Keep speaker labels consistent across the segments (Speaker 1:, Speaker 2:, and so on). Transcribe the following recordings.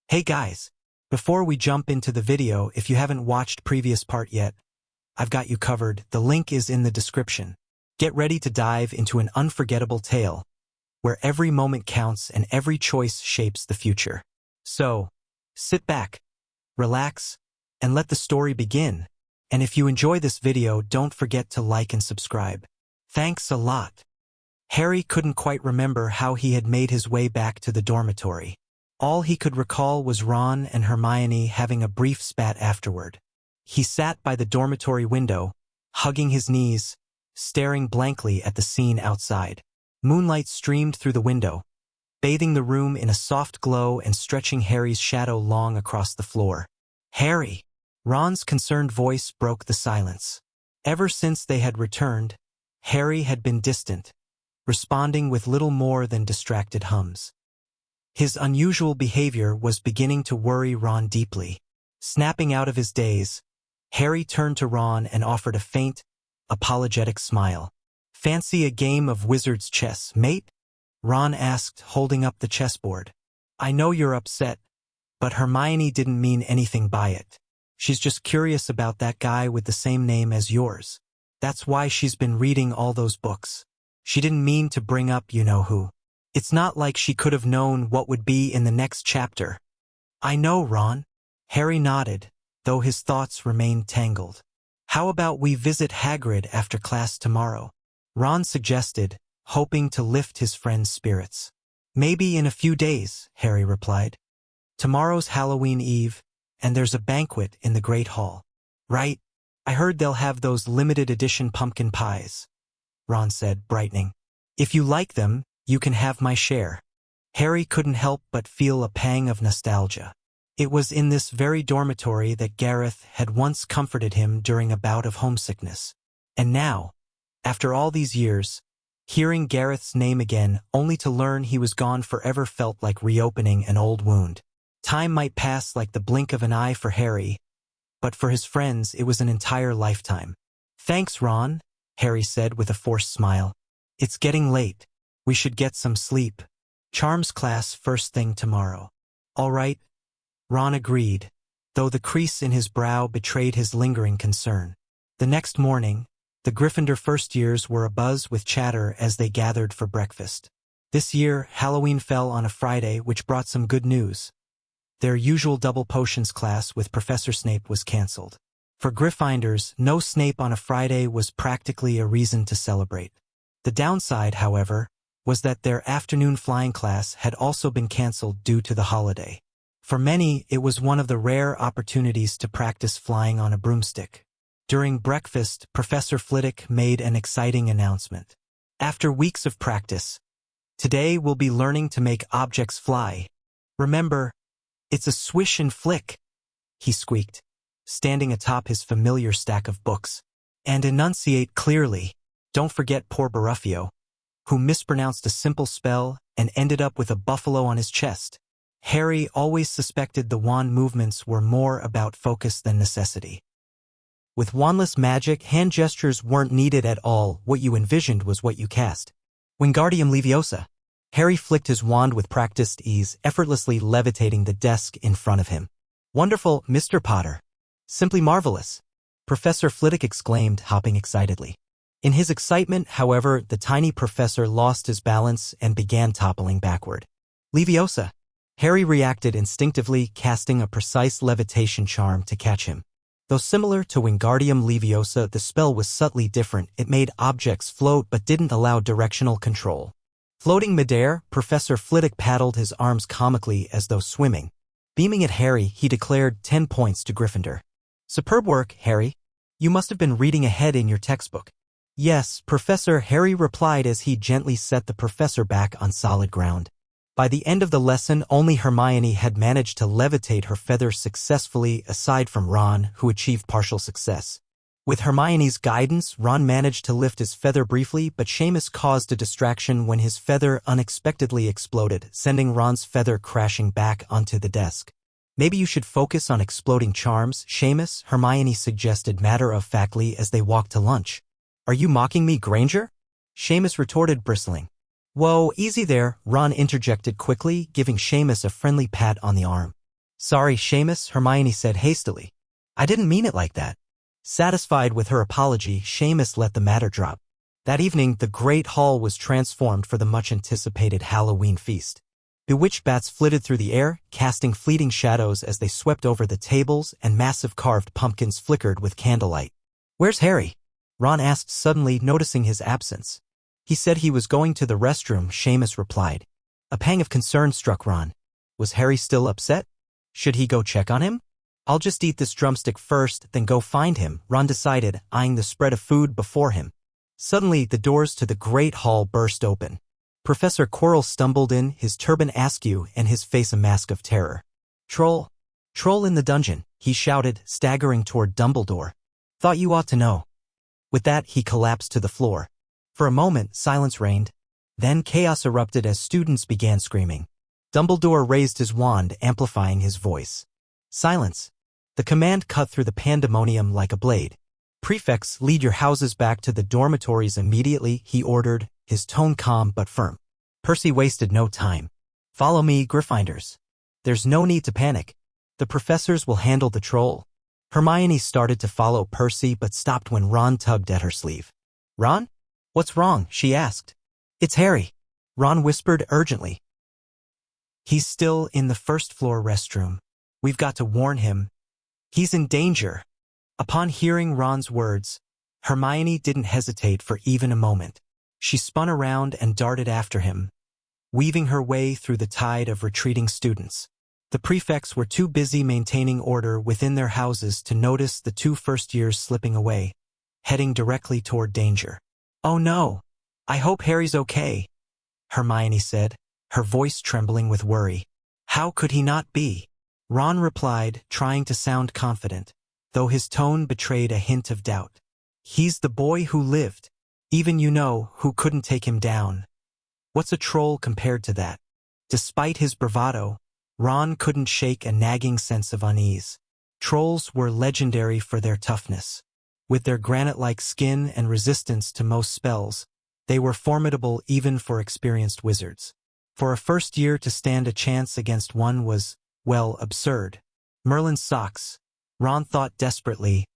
Speaker 1: Hey guys, before we jump into the video, if you haven't watched previous part yet, I've got you covered. The link is in the description. Get ready to dive into an unforgettable tale, where every moment counts and every choice shapes the future. So, sit back, relax, and let the story begin. And if you enjoy this video, don't forget to like and subscribe. Thanks a lot. Harry couldn't quite remember how he had made his way back to the dormitory. All he could recall was Ron and Hermione having a brief spat afterward. He sat by the dormitory window, hugging his knees, staring blankly at the scene outside. Moonlight streamed through the window, bathing the room in a soft glow and stretching Harry's shadow long across the floor. "Harry!" Ron's concerned voice broke the silence. Ever since they had returned, Harry had been distant, responding with little more than distracted hums. His unusual behavior was beginning to worry Ron deeply. Snapping out of his daze, Harry turned to Ron and offered a faint, apologetic smile. "Fancy a game of wizard's chess, mate?" Ron asked, holding up the chessboard. "I know you're upset, but Hermione didn't mean anything by it. She's just curious about that guy with the same name as yours. That's why she's been reading all those books. She didn't mean to bring up you-know-who. It's not like she could have known what would be in the next chapter." "I know, Ron." Harry nodded, though his thoughts remained tangled. "How about we visit Hagrid after class tomorrow?" Ron suggested, hoping to lift his friend's spirits. "Maybe in a few days," Harry replied. "Tomorrow's Halloween Eve, and there's a banquet in the Great Hall." "Right. I heard they'll have those limited edition pumpkin pies," Ron said, brightening. "If you like them, you can have my share." Harry couldn't help but feel a pang of nostalgia. It was in this very dormitory that Gareth had once comforted him during a bout of homesickness. And now, after all these years, hearing Gareth's name again only to learn he was gone forever felt like reopening an old wound. Time might pass like the blink of an eye for Harry, but for his friends it was an entire lifetime. "Thanks, Ron," Harry said with a forced smile. "It's getting late. We should get some sleep. Charms class first thing tomorrow." "All right," Ron agreed, though the crease in his brow betrayed his lingering concern. The next morning, the Gryffindor first years were abuzz with chatter as they gathered for breakfast. This year, Halloween fell on a Friday, which brought some good news. Their usual double potions class with Professor Snape was cancelled. For Gryffindors, no Snape on a Friday was practically a reason to celebrate. The downside, however, was that their afternoon flying class had also been cancelled due to the holiday. For many, it was one of the rare opportunities to practice flying on a broomstick. During breakfast, Professor Flitwick made an exciting announcement. "After weeks of practice, today we'll be learning to make objects fly. Remember, it's a swish and flick," he squeaked, standing atop his familiar stack of books. "And enunciate clearly. Don't forget poor Baruffio, who mispronounced a simple spell and ended up with a buffalo on his chest." Harry always suspected the wand movements were more about focus than necessity. With wandless magic, hand gestures weren't needed at all. What you envisioned was what you cast. "Wingardium Leviosa." Harry flicked his wand with practiced ease, effortlessly levitating the desk in front of him. "Wonderful, Mr. Potter. Simply marvelous," Professor Flitwick exclaimed, hopping excitedly. In his excitement, however, the tiny professor lost his balance and began toppling backward. "Leviosa." Harry reacted instinctively, casting a precise levitation charm to catch him. Though similar to Wingardium Leviosa, the spell was subtly different. It made objects float but didn't allow directional control. Floating midair, Professor Flitwick paddled his arms comically as though swimming. Beaming at Harry, he declared 10 points to Gryffindor. "Superb work, Harry. You must have been reading ahead in your textbook." "Yes, Professor," Harry replied as he gently set the professor back on solid ground. By the end of the lesson, only Hermione had managed to levitate her feather successfully, aside from Ron, who achieved partial success. With Hermione's guidance, Ron managed to lift his feather briefly, but Seamus caused a distraction when his feather unexpectedly exploded, sending Ron's feather crashing back onto the desk. "Maybe you should focus on exploding charms, Seamus," Hermione suggested matter-of-factly as they walked to lunch. "Are you mocking me, Granger?" Seamus retorted, bristling. "Whoa, easy there," Ron interjected quickly, giving Seamus a friendly pat on the arm. Sorry, Seamus, Hermione said hastily. I didn't mean it like that. Satisfied with her apology, Seamus let the matter drop. That evening, the great hall was transformed for the much-anticipated Halloween feast. Bewitched bats flitted through the air, casting fleeting shadows as they swept over the tables, and massive carved pumpkins flickered with candlelight. Where's Harry? Ron asked suddenly, noticing his absence. He said he was going to the restroom, Seamus replied. A pang of concern struck Ron. Was Harry still upset? Should he go check on him? I'll just eat this drumstick first, then go find him, Ron decided, eyeing the spread of food before him. Suddenly, the doors to the great hall burst open. Professor Quirrell stumbled in, his turban askew and his face a mask of terror. Troll! Troll in the dungeon, he shouted, staggering toward Dumbledore. Thought you ought to know. With that, he collapsed to the floor. For a moment, silence reigned. Then chaos erupted as students began screaming. Dumbledore raised his wand, amplifying his voice. Silence! The command cut through the pandemonium like a blade. Prefects, lead your houses back to the dormitories immediately, he ordered, his tone calm but firm. Percy wasted no time. Follow me, Gryffindors. There's no need to panic. The professors will handle the troll. Hermione started to follow Percy but stopped when Ron tugged at her sleeve. Ron? What's wrong? She asked. It's Harry. Ron whispered urgently. He's still in the first-floor restroom. We've got to warn him. He's in danger. Upon hearing Ron's words, Hermione didn't hesitate for even a moment. She spun around and darted after him, weaving her way through the tide of retreating students. The prefects were too busy maintaining order within their houses to notice the two first-years slipping away, heading directly toward danger. Oh no! I hope Harry's okay, Hermione said, her voice trembling with worry. How could he not be? Ron replied, trying to sound confident, though his tone betrayed a hint of doubt. He's the boy who lived. Even who couldn't take him down. What's a troll compared to that? Despite his bravado, Ron couldn't shake a nagging sense of unease. Trolls were legendary for their toughness. With their granite-like skin and resistance to most spells, they were formidable even for experienced wizards. For a first year to stand a chance against one was, well, absurd. Merlin's socks. Ron thought desperately.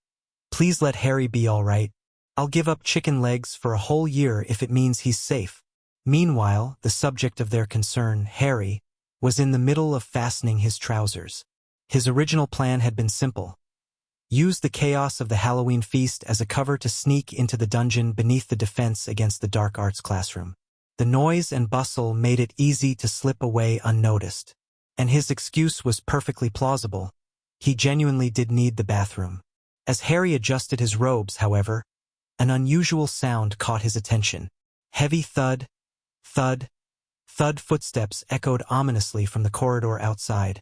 Speaker 1: Please let Harry be all right. I'll give up chicken legs for a whole year if it means he's safe. Meanwhile, the subject of their concern, Harry, was in the middle of fastening his trousers. His original plan had been simple. Use the chaos of the Halloween feast as a cover to sneak into the dungeon beneath the defense against the dark arts classroom. The noise and bustle made it easy to slip away unnoticed. And his excuse was perfectly plausible. He genuinely did need the bathroom. As Harry adjusted his robes, however, an unusual sound caught his attention. Heavy thud, thud, thud footsteps echoed ominously from the corridor outside,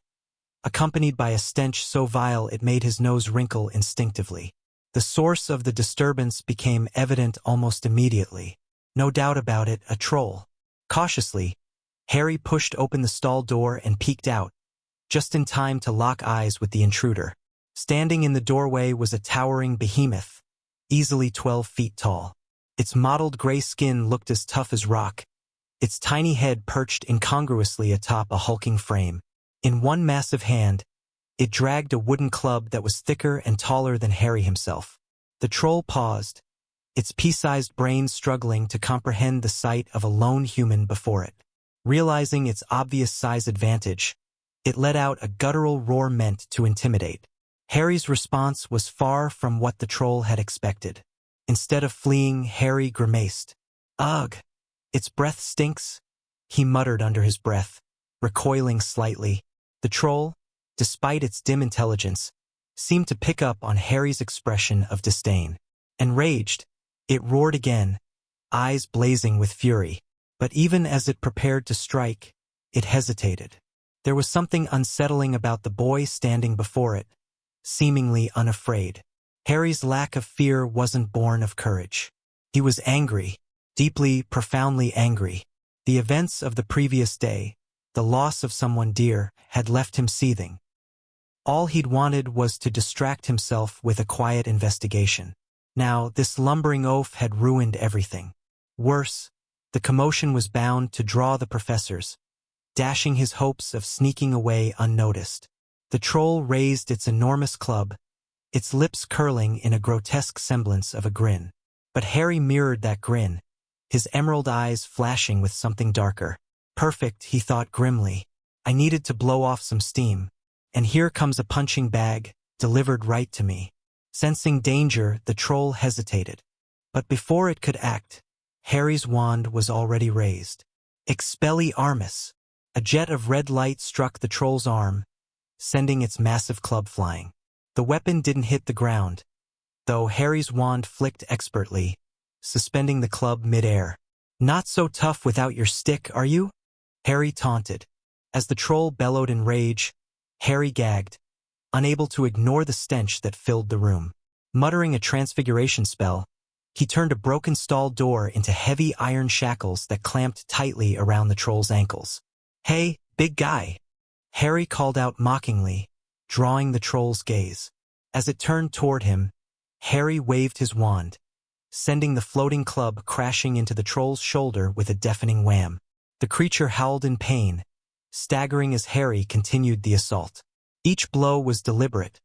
Speaker 1: accompanied by a stench so vile it made his nose wrinkle instinctively. The source of the disturbance became evident almost immediately. No doubt about it, a troll. Cautiously, Harry pushed open the stall door and peeked out, just in time to lock eyes with the intruder. Standing in the doorway was a towering behemoth, easily 12 feet tall. Its mottled gray skin looked as tough as rock, its tiny head perched incongruously atop a hulking frame. In one massive hand, it dragged a wooden club that was thicker and taller than Harry himself. The troll paused, its pea-sized brain struggling to comprehend the sight of a lone human before it. Realizing its obvious size advantage, it let out a guttural roar meant to intimidate. Harry's response was far from what the troll had expected. Instead of fleeing, Harry grimaced. Ugh! Its breath stinks, he muttered under his breath, recoiling slightly. The troll, despite its dim intelligence, seemed to pick up on Harry's expression of disdain. Enraged, it roared again, eyes blazing with fury. But even as it prepared to strike, it hesitated. There was something unsettling about the boy standing before it, seemingly unafraid. Harry's lack of fear wasn't born of courage. He was angry, deeply, profoundly angry. The events of the previous day, the loss of someone dear, had left him seething. All he'd wanted was to distract himself with a quiet investigation. Now, this lumbering oaf had ruined everything. Worse, the commotion was bound to draw the professors, dashing his hopes of sneaking away unnoticed. The troll raised its enormous club, its lips curling in a grotesque semblance of a grin. But Harry mirrored that grin, his emerald eyes flashing with something darker. Perfect, he thought grimly. I needed to blow off some steam. And here comes a punching bag, delivered right to me. Sensing danger, the troll hesitated. But before it could act, Harry's wand was already raised. Expelliarmus! A jet of red light struck the troll's arm, sending its massive club flying. The weapon didn't hit the ground, though Harry's wand flicked expertly, suspending the club mid-air. Not so tough without your stick, are you? Harry taunted. As the troll bellowed in rage, Harry gagged, unable to ignore the stench that filled the room. Muttering a transfiguration spell, he turned a broken stall door into heavy iron shackles that clamped tightly around the troll's ankles. Hey, big guy! Harry called out mockingly, drawing the troll's gaze. As it turned toward him, Harry waved his wand, sending the floating club crashing into the troll's shoulder with a deafening wham. The creature howled in pain, staggering as Harry continued the assault. Each blow was deliberate,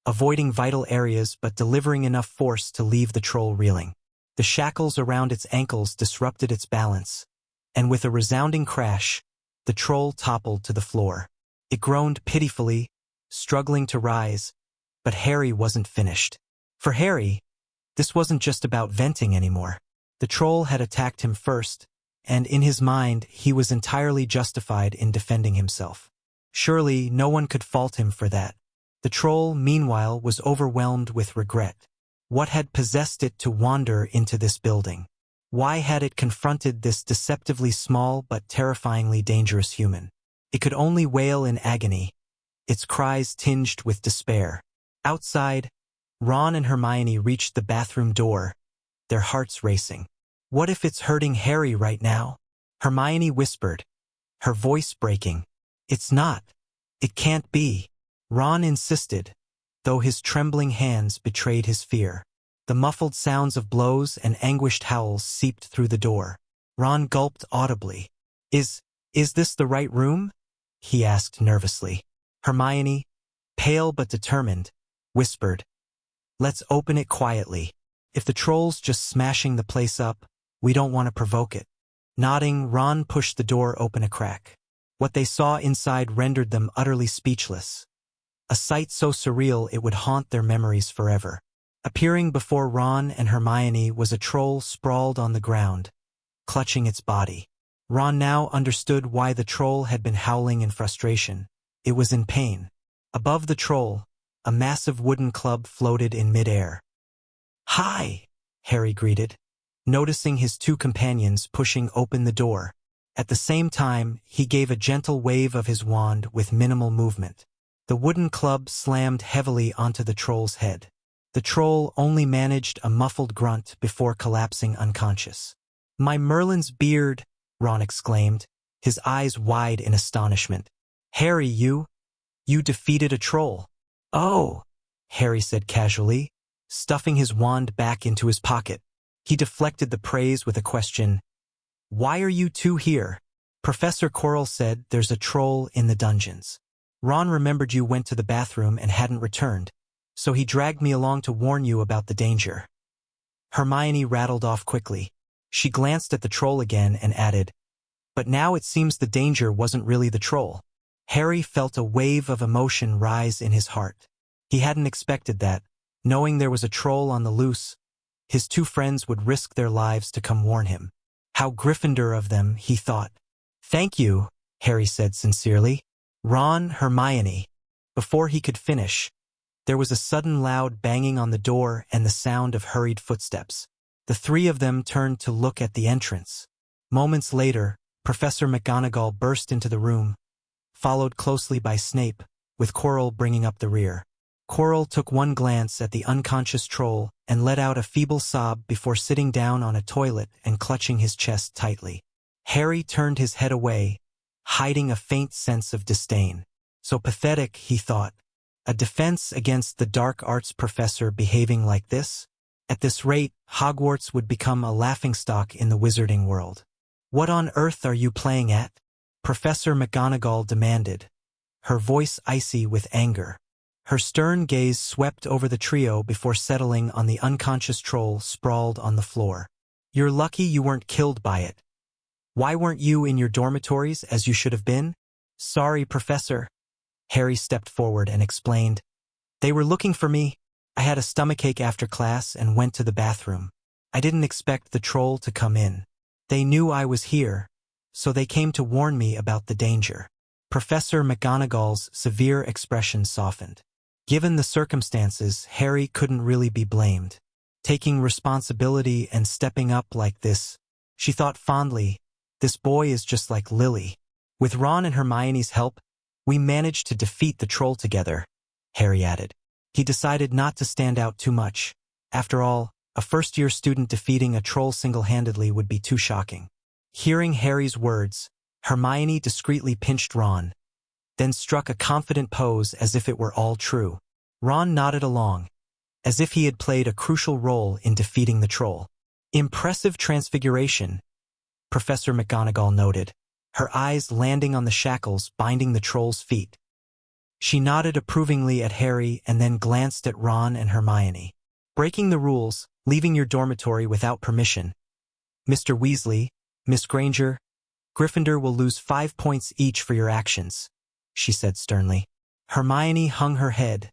Speaker 1: avoiding vital areas but delivering enough force to leave the troll reeling. The shackles around its ankles disrupted its balance, and with a resounding crash, the troll toppled to the floor. It groaned pitifully, struggling to rise, but Harry wasn't finished. For Harry, this wasn't just about venting anymore. The troll had attacked him first, and in his mind, he was entirely justified in defending himself. Surely, no one could fault him for that. The troll, meanwhile, was overwhelmed with regret. What had possessed it to wander into this building? Why had it confronted this deceptively small but terrifyingly dangerous human? It could only wail in agony, its cries tinged with despair. Outside, Ron and Hermione reached the bathroom door, their hearts racing. What if it's hurting Harry right now? Hermione whispered, her voice breaking. It's not. It can't be. Ron insisted, though his trembling hands betrayed his fear. The muffled sounds of blows and anguished howls seeped through the door. Ron gulped audibly. Is this the right room? He asked nervously. Hermione, pale but determined, whispered, Let's open it quietly. If the troll's just smashing the place up, we don't want to provoke it. Nodding, Ron pushed the door open a crack. What they saw inside rendered them utterly speechless. A sight so surreal it would haunt their memories forever. Appearing before Ron and Hermione was a troll sprawled on the ground, clutching its body. Ron now understood why the troll had been howling in frustration. It was in pain. Above the troll, a massive wooden club floated in midair. Hi, Harry greeted, noticing his two companions pushing open the door. At the same time, he gave a gentle wave of his wand with minimal movement. The wooden club slammed heavily onto the troll's head. The troll only managed a muffled grunt before collapsing unconscious. My Merlin's beard, Ron exclaimed, his eyes wide in astonishment. Harry, you defeated a troll. Oh, Harry said casually, stuffing his wand back into his pocket. He deflected the praise with a question. Why are you two here? Professor Quirrell said there's a troll in the dungeons. Ron remembered you went to the bathroom and hadn't returned, so he dragged me along to warn you about the danger. Hermione rattled off quickly. She glanced at the troll again and added, But now it seems the danger wasn't really the troll. Harry felt a wave of emotion rise in his heart. He hadn't expected that, knowing there was a troll on the loose, his two friends would risk their lives to come warn him. How Gryffindor of them, he thought. Thank you, Harry said sincerely. Ron, Hermione. Before he could finish, there was a sudden loud banging on the door and the sound of hurried footsteps. The three of them turned to look at the entrance. Moments later, Professor McGonagall burst into the room, followed closely by Snape, with Quirrell bringing up the rear. Quirrell took one glance at the unconscious troll and let out a feeble sob before sitting down on a toilet and clutching his chest tightly. Harry turned his head away, hiding a faint sense of disdain. So pathetic, he thought. A defense against the dark arts professor behaving like this? At this rate, Hogwarts would become a laughingstock in the wizarding world. What on earth are you playing at? Professor McGonagall demanded, her voice icy with anger. Her stern gaze swept over the trio before settling on the unconscious troll sprawled on the floor. You're lucky you weren't killed by it. Why weren't you in your dormitories as you should have been? Sorry, Professor. Harry stepped forward and explained. They were looking for me. I had a stomachache after class and went to the bathroom. I didn't expect the troll to come in. They knew I was here, so they came to warn me about the danger. Professor McGonagall's severe expression softened. Given the circumstances, Harry couldn't really be blamed. Taking responsibility and stepping up like this, she thought fondly, this boy is just like Lily. With Ron and Hermione's help, we managed to defeat the troll together, Harry added. He decided not to stand out too much. After all, a first-year student defeating a troll single-handedly would be too shocking. Hearing Harry's words, Hermione discreetly pinched Ron, then struck a confident pose as if it were all true. Ron nodded along, as if he had played a crucial role in defeating the troll. Impressive transfiguration, Professor McGonagall noted, her eyes landing on the shackles binding the troll's feet. She nodded approvingly at Harry and then glanced at Ron and Hermione. Breaking the rules, leaving your dormitory without permission. Mr. Weasley, Miss Granger, Gryffindor will lose 5 points each for your actions, she said sternly. Hermione hung her head,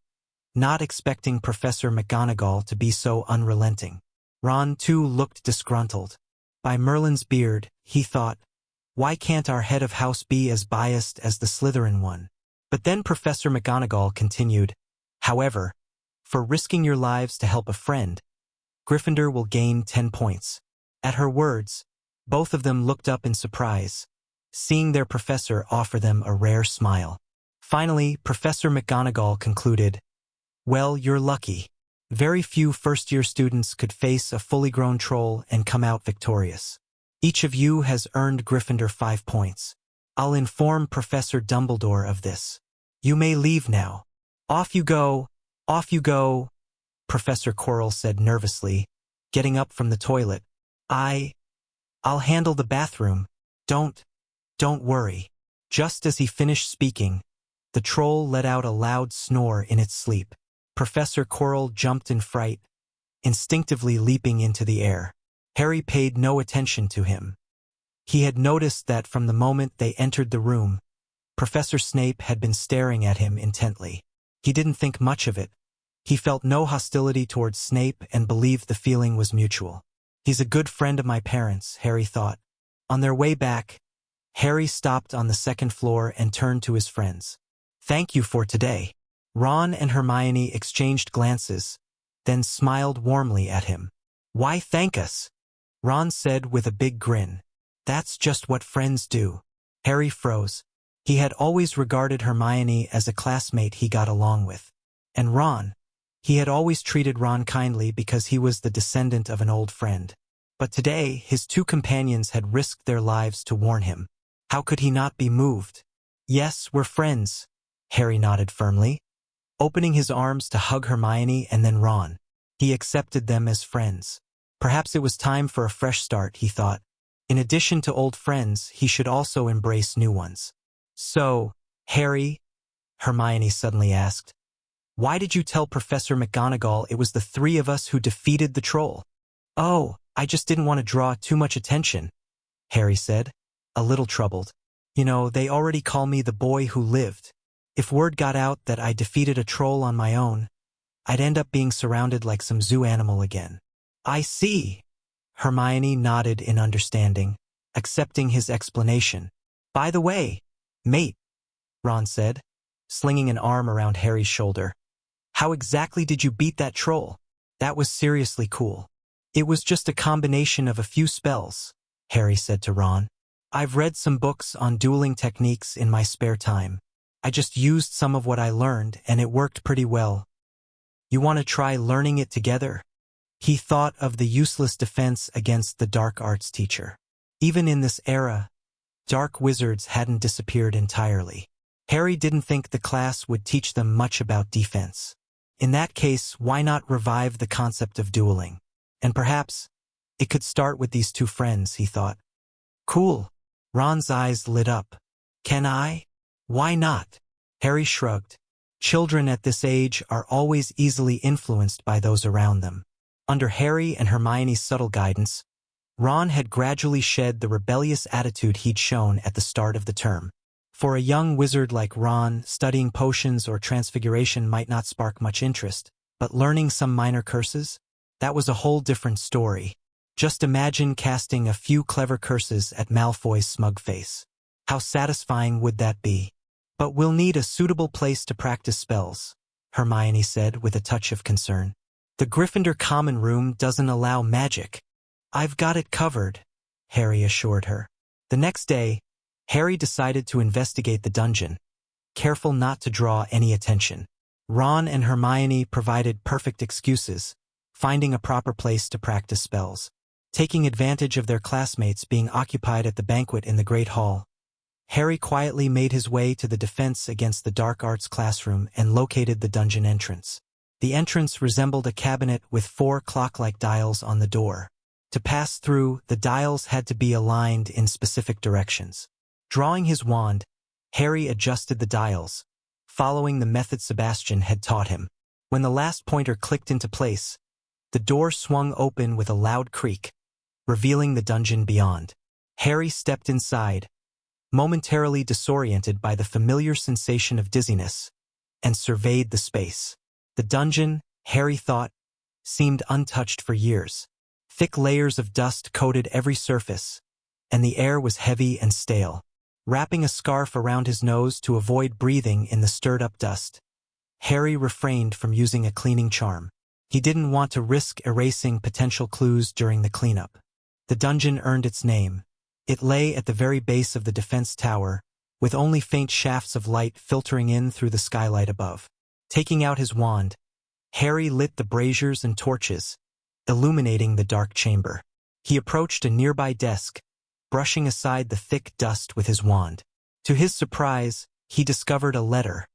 Speaker 1: not expecting Professor McGonagall to be so unrelenting. Ron, too, looked disgruntled. By Merlin's beard, he thought, why can't our head of house be as biased as the Slytherin one? But then Professor McGonagall continued, however, for risking your lives to help a friend, Gryffindor will gain 10 points. At her words, both of them looked up in surprise, seeing their professor offer them a rare smile. Finally, Professor McGonagall concluded, well, you're lucky. Very few first-year students could face a fully grown troll and come out victorious. Each of you has earned Gryffindor 5 points. I'll inform Professor Dumbledore of this. You may leave now. Off you go, Professor Quirrell said nervously, getting up from the toilet. I'll handle the bathroom. Don't worry. Just as he finished speaking, the troll let out a loud snore in its sleep. Professor Quirrell jumped in fright, instinctively leaping into the air. Harry paid no attention to him. He had noticed that from the moment they entered the room, Professor Snape had been staring at him intently. He didn't think much of it. He felt no hostility towards Snape and believed the feeling was mutual. He's a good friend of my parents, Harry thought. On their way back, Harry stopped on the second floor and turned to his friends. Thank you for today. Ron and Hermione exchanged glances, then smiled warmly at him. Why thank us? Ron said with a big grin. That's just what friends do. Harry froze. He had always regarded Hermione as a classmate he got along with. And Ron, he had always treated Ron kindly because he was the descendant of an old friend. But today, his two companions had risked their lives to warn him. How could he not be moved? Yes, we're friends, Harry nodded firmly, opening his arms to hug Hermione and then Ron. He accepted them as friends. Perhaps it was time for a fresh start, he thought. In addition to old friends, he should also embrace new ones. So, Harry, Hermione suddenly asked, why did you tell Professor McGonagall it was the three of us who defeated the troll? Oh, I just didn't want to draw too much attention, Harry said, a little troubled. You know, they already call me the boy who lived. If word got out that I defeated a troll on my own, I'd end up being surrounded like some zoo animal again. I see. Hermione nodded in understanding, accepting his explanation. By the way, mate, Ron said, slinging an arm around Harry's shoulder. How exactly did you beat that troll? That was seriously cool. It was just a combination of a few spells, Harry said to Ron. I've read some books on dueling techniques in my spare time. I just used some of what I learned and it worked pretty well. You want to try learning it together? He thought of the useless defense against the dark arts teacher. Even in this era, dark wizards hadn't disappeared entirely. Harry didn't think the class would teach them much about defense. In that case, why not revive the concept of dueling? And perhaps it could start with these two friends, he thought. Cool. Ron's eyes lit up. Can I? Why not? Harry shrugged. Children at this age are always easily influenced by those around them. Under Harry and Hermione's subtle guidance, Ron had gradually shed the rebellious attitude he'd shown at the start of the term. For a young wizard like Ron, studying potions or transfiguration might not spark much interest, but learning some minor curses? That was a whole different story. Just imagine casting a few clever curses at Malfoy's smug face. How satisfying would that be? But we'll need a suitable place to practice spells, Hermione said with a touch of concern. The Gryffindor common room doesn't allow magic. I've got it covered, Harry assured her. The next day, Harry decided to investigate the dungeon, careful not to draw any attention. Ron and Hermione provided perfect excuses, finding a proper place to practice spells. Taking advantage of their classmates being occupied at the banquet in the Great Hall, Harry quietly made his way to the Defense Against the Dark Arts classroom and located the dungeon entrance. The entrance resembled a cabinet with 4 clock-like dials on the door. To pass through, the dials had to be aligned in specific directions. Drawing his wand, Harry adjusted the dials, following the method Sebastian had taught him. When the last pointer clicked into place, the door swung open with a loud creak, revealing the dungeon beyond. Harry stepped inside, momentarily disoriented by the familiar sensation of dizziness, and surveyed the space. The dungeon, Harry thought, seemed untouched for years. Thick layers of dust coated every surface, and the air was heavy and stale. Wrapping a scarf around his nose to avoid breathing in the stirred-up dust, Harry refrained from using a cleaning charm. He didn't want to risk erasing potential clues during the cleanup. The dungeon earned its name. It lay at the very base of the defense tower, with only faint shafts of light filtering in through the skylight above. Taking out his wand, Harry lit the braziers and torches, illuminating the dark chamber. He approached a nearby desk, brushing aside the thick dust with his wand. To his surprise, he discovered a letter,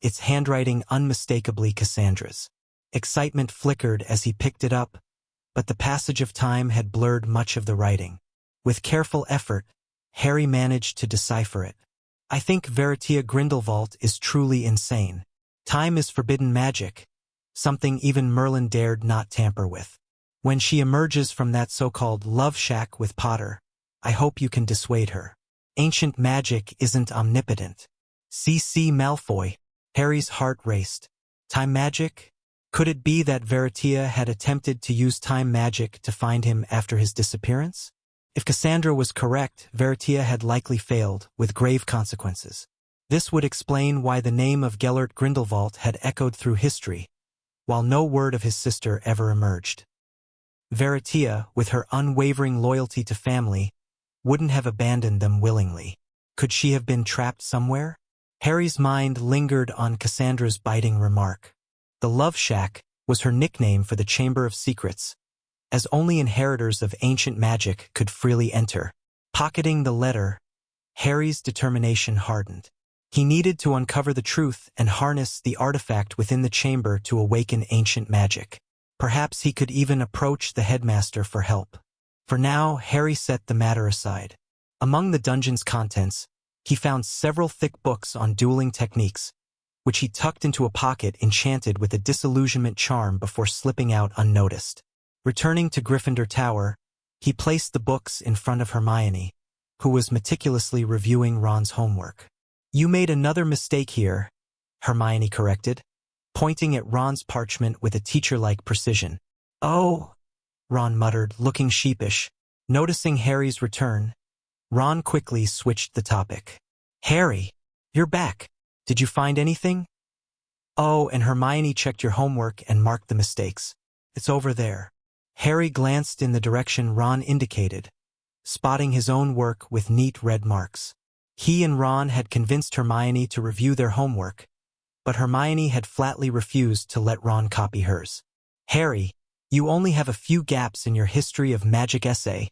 Speaker 1: its handwriting unmistakably Cassandra's. Excitement flickered as he picked it up, but the passage of time had blurred much of the writing. With careful effort, Harry managed to decipher it. I think Veritia Grindelwald is truly insane. Time is forbidden magic, something even Merlin dared not tamper with. When she emerges from that so-called love shack with Potter, I hope you can dissuade her. Ancient magic isn't omnipotent. C.C. Malfoy. Harry's heart raced. Time magic? Could it be that Veritia had attempted to use time magic to find him after his disappearance? If Cassandra was correct, Veritia had likely failed, with grave consequences. This would explain why the name of Gellert Grindelwald had echoed through history, while no word of his sister ever emerged. Veritia, with her unwavering loyalty to family, wouldn't have abandoned them willingly. Could she have been trapped somewhere? Harry's mind lingered on Cassandra's biting remark. The Love Shack was her nickname for the Chamber of Secrets, as only inheritors of ancient magic could freely enter. Pocketing the letter, Harry's determination hardened. He needed to uncover the truth and harness the artifact within the chamber to awaken ancient magic. Perhaps he could even approach the headmaster for help. For now, Harry set the matter aside. Among the dungeon's contents, he found several thick books on dueling techniques, which he tucked into a pocket enchanted with a disillusionment charm before slipping out unnoticed. Returning to Gryffindor Tower, he placed the books in front of Hermione, who was meticulously reviewing Ron's homework. You made another mistake here, Hermione corrected, pointing at Ron's parchment with a teacher-like precision. Oh, Ron muttered, looking sheepish. Noticing Harry's return, Ron quickly switched the topic. Harry, you're back. Did you find anything? Oh, and Hermione checked your homework and marked the mistakes. It's over there. Harry glanced in the direction Ron indicated, spotting his own work with neat red marks. He and Ron had convinced Hermione to review their homework, but Hermione had flatly refused to let Ron copy hers. Harry, you only have a few gaps in your history of magic essay,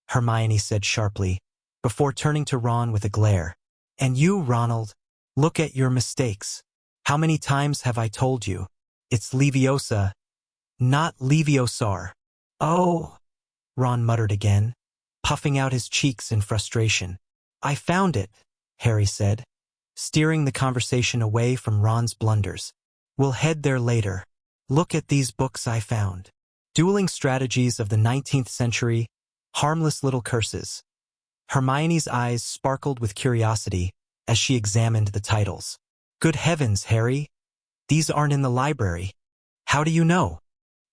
Speaker 1: Hermione said sharply, before turning to Ron with a glare. And you, Ronald, look at your mistakes. How many times have I told you? It's Leviosa, not Leviosar. Oh, Ron muttered again, puffing out his cheeks in frustration. I found it, Harry said, steering the conversation away from Ron's blunders. "We'll head there later. Look at these books I found. Dueling Strategies of the 19th Century, Harmless Little Curses." Hermione's eyes sparkled with curiosity as she examined the titles. "Good heavens, Harry! These aren't in the library. How do you know?"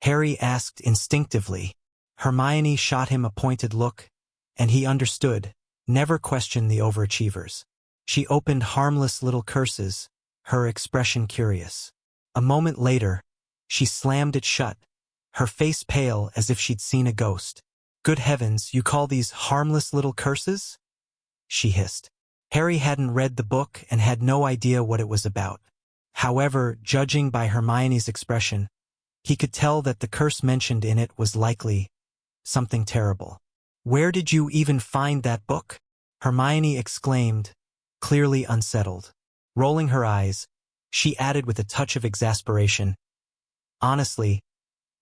Speaker 1: Harry asked instinctively. Hermione shot him a pointed look, and he understood. Never question the overachievers. She opened Harmless Little Curses, her expression curious. A moment later, she slammed it shut, her face pale as if she'd seen a ghost. "Good heavens, you call these harmless little curses?" she hissed. Harry hadn't read the book and had no idea what it was about. However, judging by Hermione's expression, he could tell that the curse mentioned in it was likely something terrible. "Where did you even find that book?" Hermione exclaimed, clearly unsettled. Rolling her eyes, she added with a touch of exasperation, "Honestly,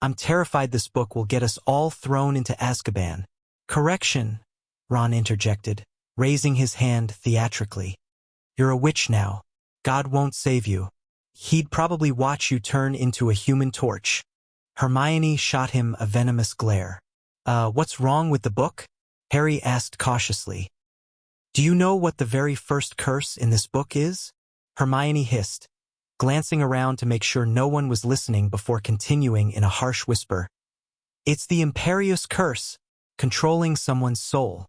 Speaker 1: I'm terrified this book will get us all thrown into Azkaban." "Correction," Ron interjected, raising his hand theatrically. "You're a witch now. God won't save you. He'd probably watch you turn into a human torch." Hermione shot him a venomous glare. What's wrong with the book?" Harry asked cautiously. "Do you know what the very first curse in this book is?" Hermione hissed, glancing around to make sure no one was listening before continuing in a harsh whisper. "It's the Imperious Curse, controlling someone's soul.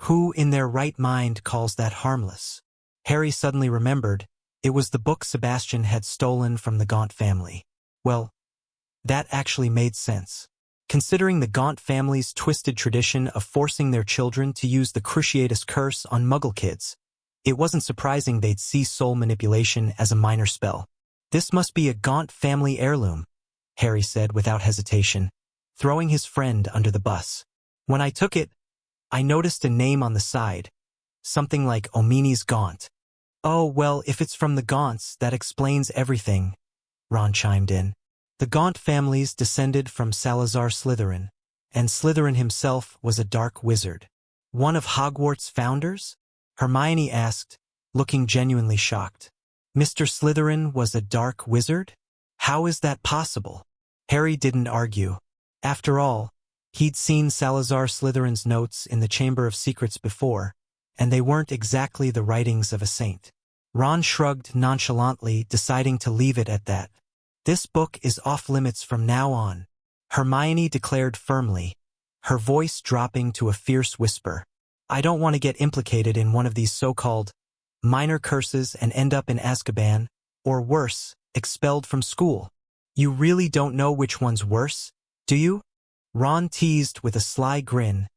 Speaker 1: Who in their right mind calls that harmless?" Harry suddenly remembered it was the book Sebastian had stolen from the Gaunt family. Well, that actually made sense. Considering the Gaunt family's twisted tradition of forcing their children to use the Cruciatus Curse on Muggle kids, it wasn't surprising they'd see soul manipulation as a minor spell. "This must be a Gaunt family heirloom," Harry said without hesitation, throwing his friend under the bus. "When I took it, I noticed a name on the side, something like Omini's Gaunt." "Oh, well, if it's from the Gaunts, that explains everything," Ron chimed in. The Gaunt families descended from Salazar Slytherin, and Slytherin himself was a dark wizard. "One of Hogwarts' founders?" Hermione asked, looking genuinely shocked. "Mr. Slytherin was a dark wizard? How is that possible?" Harry didn't argue. After all, he'd seen Salazar Slytherin's notes in the Chamber of Secrets before, and they weren't exactly the writings of a saint. Ron shrugged nonchalantly, deciding to leave it at that. "This book is off-limits from now on," Hermione declared firmly, her voice dropping to a fierce whisper. "I don't want to get implicated in one of these so-called minor curses and end up in Azkaban, or worse, expelled from school." "You really don't know which one's worse, do you?" Ron teased with a sly grin,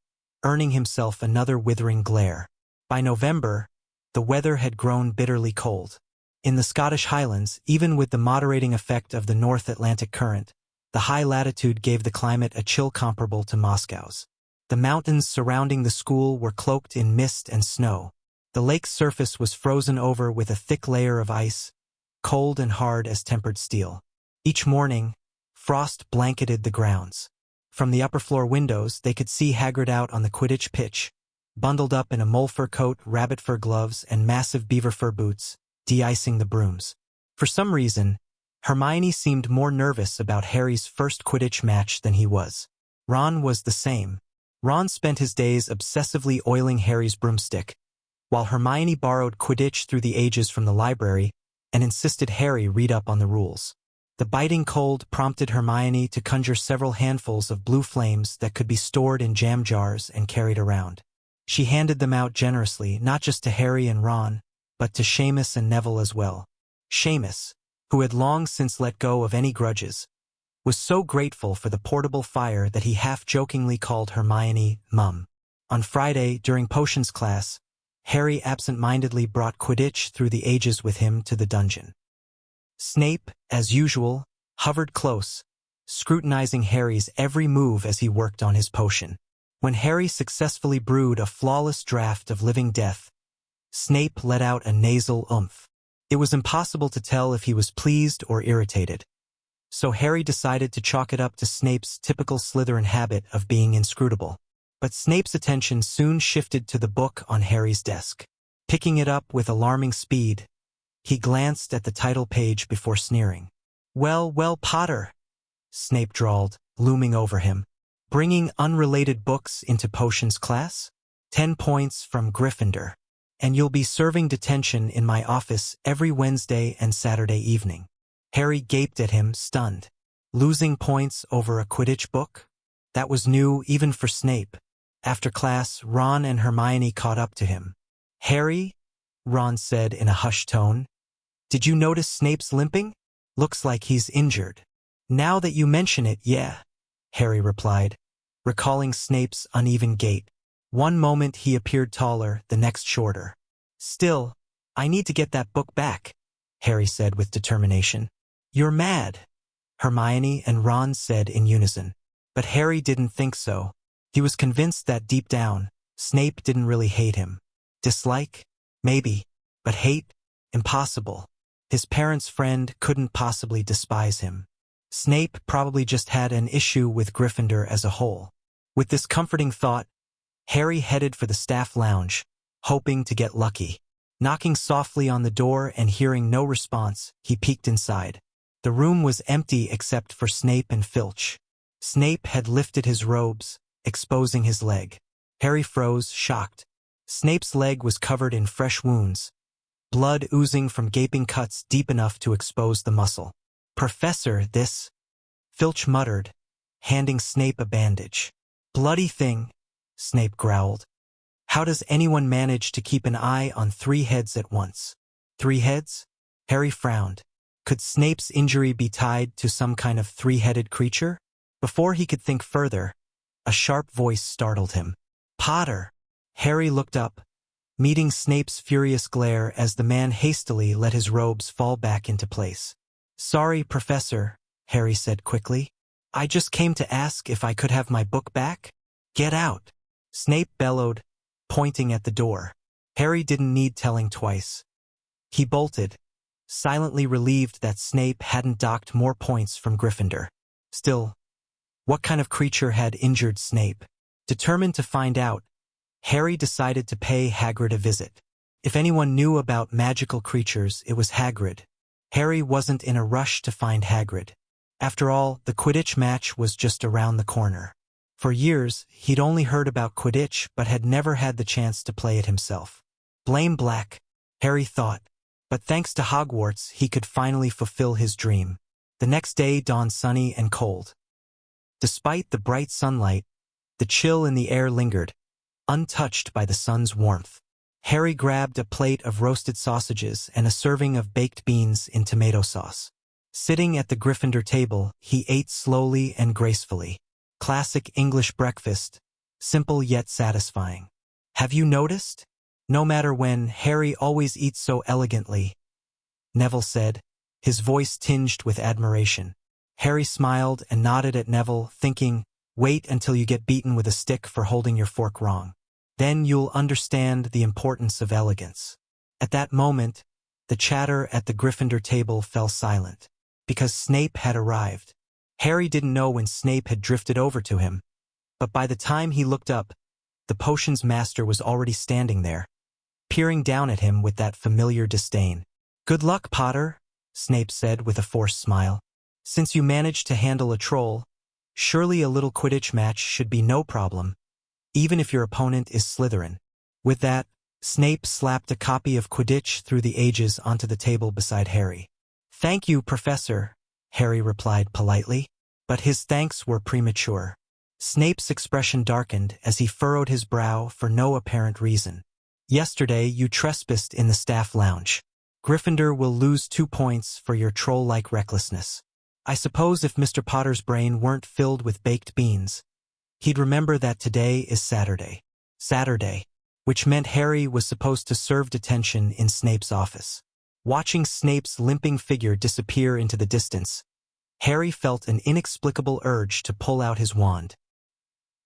Speaker 1: earning himself another withering glare. By November, the weather had grown bitterly cold. In the Scottish Highlands, even with the moderating effect of the North Atlantic Current, the high latitude gave the climate a chill comparable to Moscow's. The mountains surrounding the school were cloaked in mist and snow. The lake's surface was frozen over with a thick layer of ice, cold and hard as tempered steel. Each morning, frost blanketed the grounds. From the upper floor windows, they could see Hagrid out on the Quidditch pitch, bundled up in a mole fur coat, rabbit fur gloves, and massive beaver fur boots, de-icing the brooms. For some reason, Hermione seemed more nervous about Harry's first Quidditch match than he was. Ron was the same. Ron spent his days obsessively oiling Harry's broomstick, while Hermione borrowed Quidditch through the ages from the library and insisted Harry read up on the rules. The biting cold prompted Hermione to conjure several handfuls of blue flames that could be stored in jam jars and carried around. She handed them out generously, not just to Harry and Ron, but to Seamus and Neville as well. Seamus, who had long since let go of any grudges, was so grateful for the portable fire that he half-jokingly called Hermione Mum. On Friday, during potions class, Harry absent-mindedly brought Quidditch through the ages with him to the dungeon. Snape, as usual, hovered close, scrutinizing Harry's every move as he worked on his potion. When Harry successfully brewed a flawless draft of living death, Snape let out a nasal oomph. It was impossible to tell if he was pleased or irritated. So Harry decided to chalk it up to Snape's typical Slytherin habit of being inscrutable. But Snape's attention soon shifted to the book on Harry's desk. Picking it up with alarming speed, He glanced at the title page before sneering. Well, well, Potter, Snape drawled, looming over him. Bringing unrelated books into potions class? 10 points from Gryffindor. And you'll be serving detention in my office every Wednesday and Saturday evening. Harry gaped at him, stunned. Losing points over a Quidditch book? That was new even for Snape. After class, Ron and Hermione caught up to him. Harry, Ron said in a hushed tone, did you notice Snape's limping? Looks like he's injured. Now that you mention it, yeah, Harry replied, recalling Snape's uneven gait. One moment he appeared taller, the next shorter. Still, I need to get that book back, Harry said with determination. You're mad, Hermione and Ron said in unison. But Harry didn't think so. He was convinced that deep down, Snape didn't really hate him. Dislike? Maybe. But hate? Impossible. His parents' friend couldn't possibly despise him. Snape probably just had an issue with Gryffindor as a whole. With this comforting thought, Harry headed for the staff lounge, hoping to get lucky. Knocking softly on the door and hearing no response, he peeked inside. The room was empty except for Snape and Filch. Snape had lifted his robes, exposing his leg. Harry froze, shocked. Snape's leg was covered in fresh wounds, blood oozing from gaping cuts deep enough to expose the muscle. Professor, this, Filch muttered, handing Snape a bandage. Bloody thing, Snape growled. How does anyone manage to keep an eye on 3 heads at once? 3 heads? Harry frowned. Could Snape's injury be tied to some kind of 3-headed creature? Before he could think further, a sharp voice startled him. Potter! Harry looked up, meeting Snape's furious glare as the man hastily let his robes fall back into place. Sorry, Professor, Harry said quickly. I just came to ask if I could have my book back. Get out! Snape bellowed, pointing at the door. Harry didn't need telling twice. He bolted, silently relieved that Snape hadn't docked more points from Gryffindor. Still, what kind of creature had injured Snape? Determined to find out, Harry decided to pay Hagrid a visit. If anyone knew about magical creatures, it was Hagrid. Harry wasn't in a rush to find Hagrid. After all, the Quidditch match was just around the corner. For years, he'd only heard about Quidditch but had never had the chance to play it himself. Blame Black, Harry thought, but thanks to Hogwarts, he could finally fulfill his dream. The next day dawned sunny and cold. Despite the bright sunlight, the chill in the air lingered, untouched by the sun's warmth. Harry grabbed a plate of roasted sausages and a serving of baked beans in tomato sauce. Sitting at the Gryffindor table, he ate slowly and gracefully. Classic English breakfast, simple yet satisfying. Have you noticed? No matter when, Harry always eats so elegantly, Neville said, his voice tinged with admiration. Harry smiled and nodded at Neville, thinking, wait until you get beaten with a stick for holding your fork wrong. Then you'll understand the importance of elegance. At that moment, the chatter at the Gryffindor table fell silent, because Snape had arrived. Harry didn't know when Snape had drifted over to him, but by the time he looked up, the potions master was already standing there, peering down at him with that familiar disdain. Good luck, Potter, Snape said with a forced smile. Since you managed to handle a troll, surely a little Quidditch match should be no problem, even if your opponent is Slytherin. With that, Snape slapped a copy of Quidditch Through the Ages onto the table beside Harry. Thank you, Professor, Harry replied politely, but his thanks were premature. Snape's expression darkened as he furrowed his brow for no apparent reason. Yesterday you trespassed in the staff lounge. Gryffindor will lose 2 points for your troll-like recklessness. I suppose if Mr. Potter's brain weren't filled with baked beans, he'd remember that today is Saturday. Saturday, which meant Harry was supposed to serve detention in Snape's office. Watching Snape's limping figure disappear into the distance, Harry felt an inexplicable urge to pull out his wand.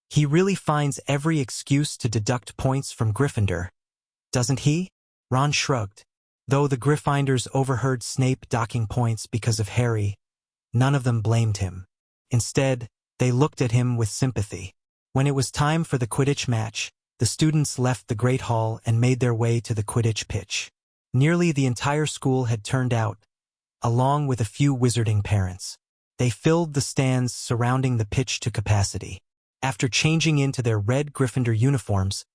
Speaker 1: He really finds every excuse to deduct points from Gryffindor, doesn't he? Ron shrugged. Though the Gryffindors overheard Snape docking points because of Harry, none of them blamed him. Instead, they looked at him with sympathy. When it was time for the Quidditch match, the students left the Great Hall and made their way to the Quidditch pitch. Nearly the entire school had turned out, along with a few wizarding parents. They filled the stands surrounding the pitch to capacity. After changing into their red Gryffindor uniforms,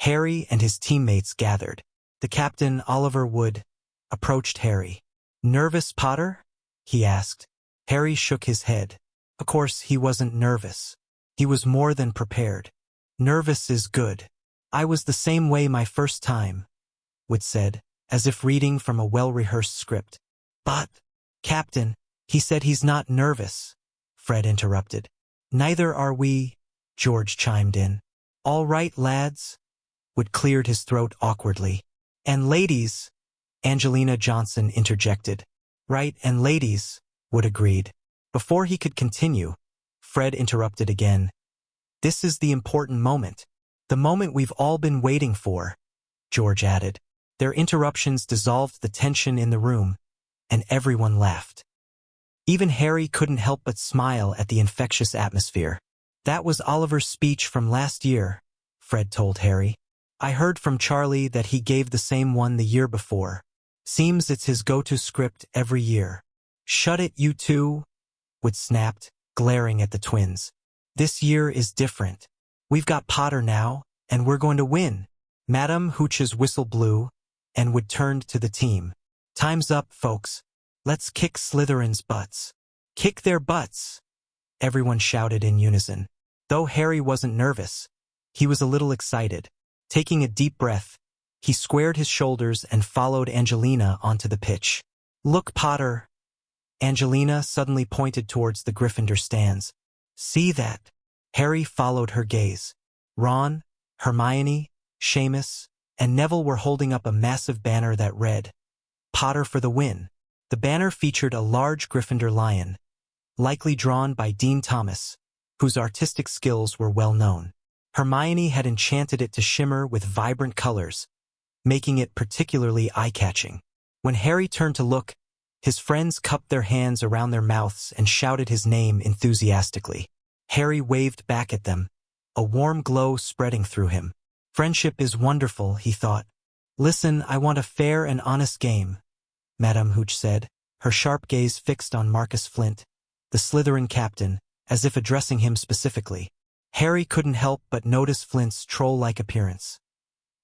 Speaker 1: Harry and his teammates gathered. The captain, Oliver Wood, approached Harry. "Nervous, Potter?" he asked. Harry shook his head. Of course, he wasn't nervous. He was more than prepared. "Nervous is good. I was the same way my first time," Wood said, as if reading from a well-rehearsed script. "But, Captain, he said he's not nervous," Fred interrupted. "Neither are we," George chimed in. "All right, lads," Wood cleared his throat awkwardly. "And ladies," Angelina Johnson interjected. "Right, and ladies," Wood agreed. Before he could continue, Fred interrupted again. "This is the important moment. The moment we've all been waiting for," George added. Their interruptions dissolved the tension in the room, and everyone laughed. Even Harry couldn't help but smile at the infectious atmosphere. "That was Oliver's speech from last year," Fred told Harry. "I heard from Charlie that he gave the same one the year before. Seems it's his go-to script every year." "Shut it, you two," Wood snapped, glaring at the twins. "This year is different. We've got Potter now, and we're going to win." Madame Hooch's whistle blew, and Wood turned to the team. "Time's up, folks. Let's kick Slytherin's butts." "Kick their butts," everyone shouted in unison. Though Harry wasn't nervous, he was a little excited. Taking a deep breath, he squared his shoulders and followed Angelina onto the pitch. "Look, Potter." Angelina suddenly pointed towards the Gryffindor stands. "See that?" Harry followed her gaze. Ron, Hermione, Seamus, and Neville were holding up a massive banner that read, "Potter for the win." The banner featured a large Gryffindor lion, likely drawn by Dean Thomas, whose artistic skills were well known. Hermione had enchanted it to shimmer with vibrant colors, making it particularly eye-catching. When Harry turned to look, his friends cupped their hands around their mouths and shouted his name enthusiastically. Harry waved back at them, a warm glow spreading through him. "Friendship is wonderful," he thought. "Listen, I want a fair and honest game," Madame Hooch said, her sharp gaze fixed on Marcus Flint, the Slytherin captain, as if addressing him specifically. Harry couldn't help but notice Flint's troll-like appearance.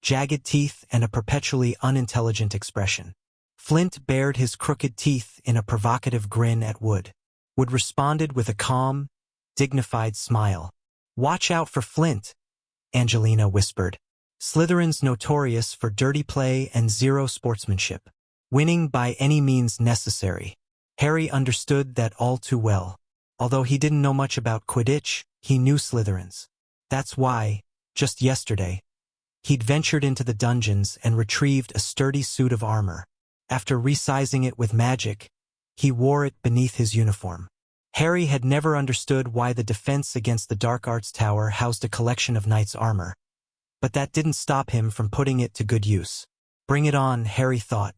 Speaker 1: Jagged teeth and a perpetually unintelligent expression. Flint bared his crooked teeth in a provocative grin at Wood. Wood responded with a calm, dignified smile. "Watch out for Flint," Angelina whispered. "Slytherin's notorious for dirty play and zero sportsmanship. Winning by any means necessary." Harry understood that all too well. Although he didn't know much about Quidditch, he knew Slytherins. That's why, just yesterday, he'd ventured into the dungeons and retrieved a sturdy suit of armor. After resizing it with magic, he wore it beneath his uniform. Harry had never understood why the defense against the Dark Arts Tower housed a collection of knights' armor, but that didn't stop him from putting it to good use. Bring it on, Harry thought.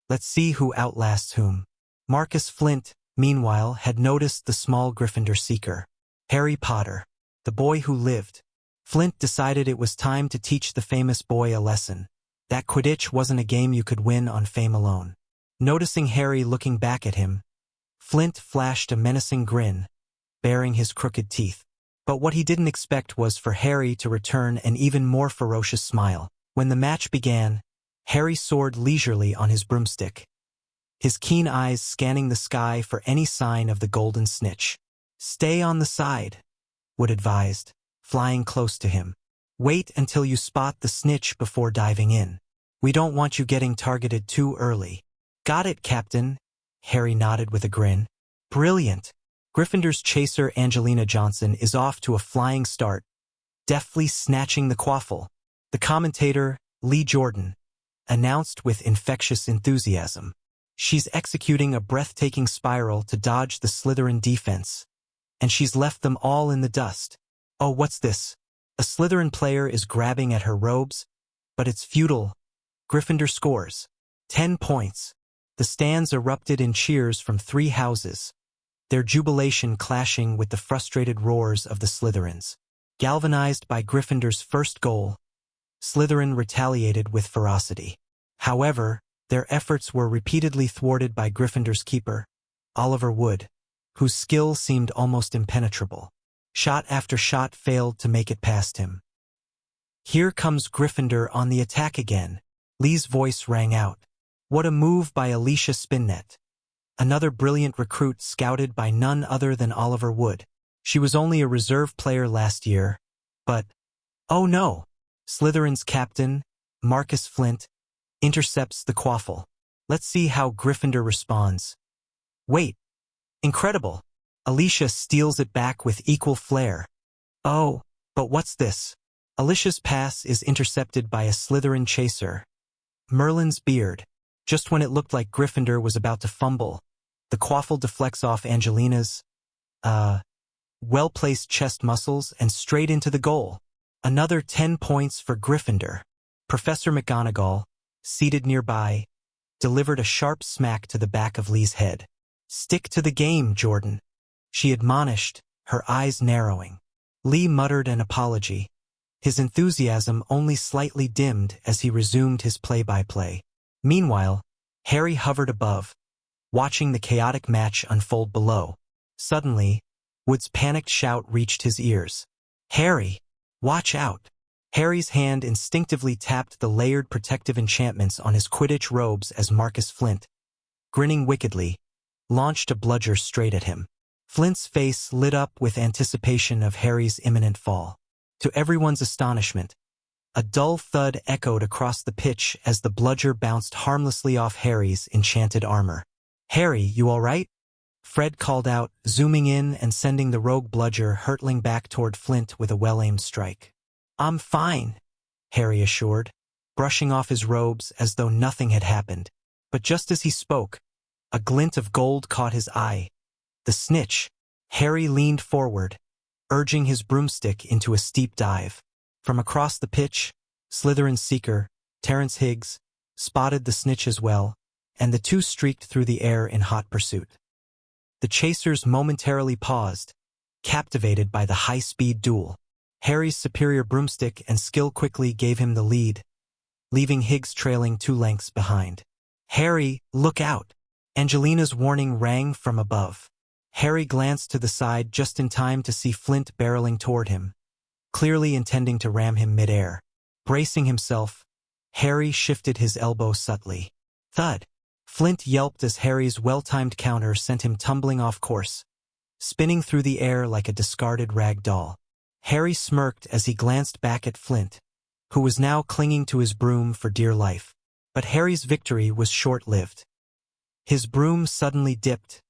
Speaker 1: Let's see who outlasts whom. Marcus Flint, meanwhile, had noticed the small Gryffindor seeker. Harry Potter, the boy who lived. Flint decided it was time to teach the famous boy a lesson. That Quidditch wasn't a game you could win on fame alone. Noticing Harry looking back at him, Flint flashed a menacing grin, baring his crooked teeth. But what he didn't expect was for Harry to return an even more ferocious smile. When the match began, Harry soared leisurely on his broomstick, his keen eyes scanning the sky for any sign of the golden snitch. "Stay on the side," Wood advised, flying close to him. "Wait until you spot the snitch before diving in. We don't want you getting targeted too early." "Got it, Captain," Harry nodded with a grin. "Brilliant." Gryffindor's chaser Angelina Johnson is off to a flying start, deftly snatching the quaffle. The commentator, Lee Jordan, announced with infectious enthusiasm. She's executing a breathtaking spiral to dodge the Slytherin defense, and she's left them all in the dust. Oh, what's this? A Slytherin player is grabbing at her robes, but it's futile. Gryffindor scores 10 points. The stands erupted in cheers from 3 houses, their jubilation clashing with the frustrated roars of the Slytherins. Galvanized by Gryffindor's first goal, Slytherin retaliated with ferocity. However, Their efforts were repeatedly thwarted by Gryffindor's keeper, Oliver Wood, whose skill seemed almost impenetrable. Shot after shot failed to make it past him. "Here comes Gryffindor on the attack again," Lee's voice rang out. What a move by Alicia Spinnet. Another brilliant recruit scouted by none other than Oliver Wood. She was only a reserve player last year, but, oh no! Slytherin's captain, Marcus Flint, intercepts the quaffle. Let's see how Gryffindor responds. Wait! Incredible! Alicia steals it back with equal flair. Oh, but what's this? Alicia's pass is intercepted by a Slytherin chaser. Merlin's beard. Just when it looked like Gryffindor was about to fumble, the quaffle deflects off Angelina's, well-placed chest muscles and straight into the goal. Another 10 points for Gryffindor. Professor McGonagall, seated nearby, delivered a sharp smack to the back of Lee's head. "Stick to the game, Jordan," she admonished, her eyes narrowing. Lee muttered an apology. His enthusiasm only slightly dimmed as he resumed his play-by-play. Meanwhile, Harry hovered above, watching the chaotic match unfold below. Suddenly, Wood's panicked shout reached his ears. "Harry! Watch out!" Harry's hand instinctively tapped the layered protective enchantments on his Quidditch robes as Marcus Flint, grinning wickedly, launched a bludger straight at him. Flint's face lit up with anticipation of Harry's imminent fall. To everyone's astonishment, a dull thud echoed across the pitch as the bludger bounced harmlessly off Harry's enchanted armor. "Harry, you all right?" Fred called out, zooming in and sending the rogue bludger hurtling back toward Flint with a well-aimed strike. "I'm fine," Harry assured, brushing off his robes as though nothing had happened. But just as he spoke, a glint of gold caught his eye. The snitch. Harry leaned forward, urging his broomstick into a steep dive. From across the pitch, Slytherin's seeker, Terrence Higgs, spotted the snitch as well, and the two streaked through the air in hot pursuit. The chasers momentarily paused, captivated by the high-speed duel. Harry's superior broomstick and skill quickly gave him the lead, leaving Higgs trailing 2 lengths behind. "Harry, look out!" Angelina's warning rang from above. Harry glanced to the side just in time to see Flint barreling toward him, clearly intending to ram him mid-air. Bracing himself, Harry shifted his elbow subtly. Thud! Flint yelped as Harry's well-timed counter sent him tumbling off course, spinning through the air like a discarded rag doll. Harry smirked as he glanced back at Flint, who was now clinging to his broom for dear life. But Harry's victory was short-lived. His broom suddenly dipped,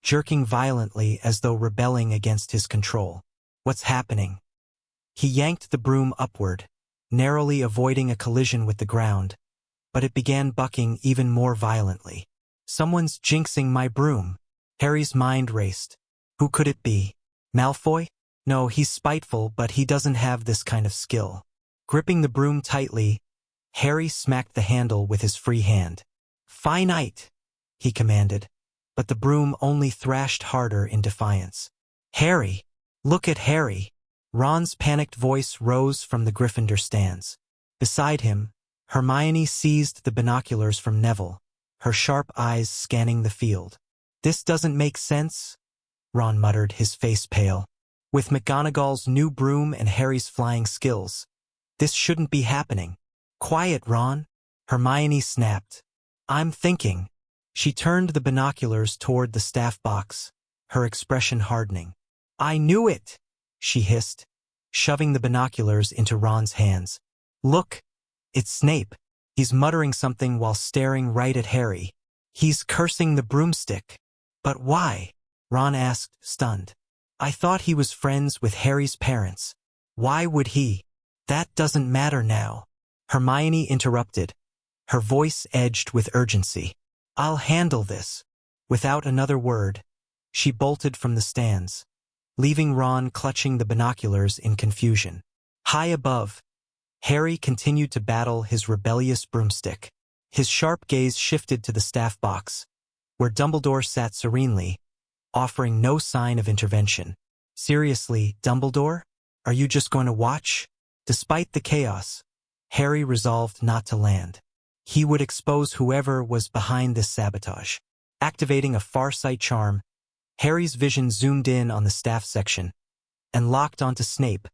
Speaker 1: jerking violently as though rebelling against his control. "What's happening?" He yanked the broom upward, narrowly avoiding a collision with the ground, but it began bucking even more violently. "Someone's jinxing my broom." Harry's mind raced. Who could it be? Malfoy? No, he's spiteful, but he doesn't have this kind of skill. Gripping the broom tightly, Harry smacked the handle with his free hand. "Finite!" he commanded, but the broom only thrashed harder in defiance. "Harry! Look at Harry!" Ron's panicked voice rose from the Gryffindor stands. Beside him, Hermione seized the binoculars from Neville, her sharp eyes scanning the field. "This doesn't make sense," Ron muttered, his face pale. "With McGonagall's new broom and Harry's flying skills, this shouldn't be happening." "Quiet, Ron," Hermione snapped. "I'm thinking." She turned the binoculars toward the staff box, her expression hardening. "I knew it," she hissed, shoving the binoculars into Ron's hands. "Look, it's Snape. He's muttering something while staring right at Harry. He's cursing the broomstick." "But why?" Ron asked, stunned. "I thought he was friends with Harry's parents. Why would he?" "That doesn't matter now," Hermione interrupted, her voice edged with urgency. "I'll handle this." Without another word, she bolted from the stands, leaving Ron clutching the binoculars in confusion. High above, Harry continued to battle his rebellious broomstick. His sharp gaze shifted to the staff box, where Dumbledore sat serenely, offering no sign of intervention. "Seriously, Dumbledore? Are you just going to watch?" Despite the chaos, Harry resolved not to land. He would expose whoever was behind this sabotage. Activating a farsight charm, Harry's vision zoomed in on the staff section and locked onto Snape,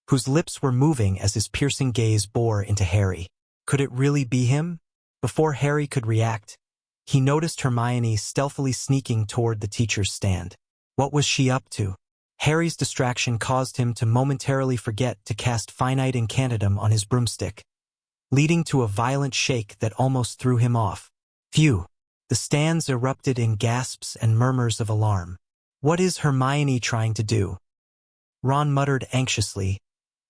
Speaker 1: whose lips were moving as his piercing gaze bore into Harry. Could it really be him? Before Harry could react, he noticed Hermione stealthily sneaking toward the teacher's stand. What was she up to? Harry's distraction caused him to momentarily forget to cast Finite Incantatem on his broomstick, leading to a violent shake that almost threw him off. Phew! The stands erupted in gasps and murmurs of alarm. What is Hermione trying to do? Ron muttered anxiously,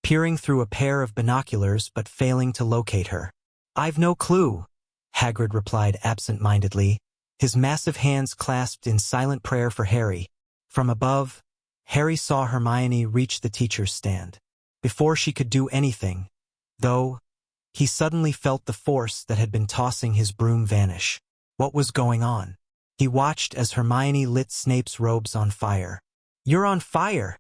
Speaker 1: peering through a pair of binoculars but failing to locate her. I've no clue, Hagrid replied absent-mindedly, his massive hands clasped in silent prayer for Harry. From above, Harry saw Hermione reach the teacher's stand. Before she could do anything, though, he suddenly felt the force that had been tossing his broom vanish. What was going on? He watched as Hermione lit Snape's robes on fire. "You're on fire!"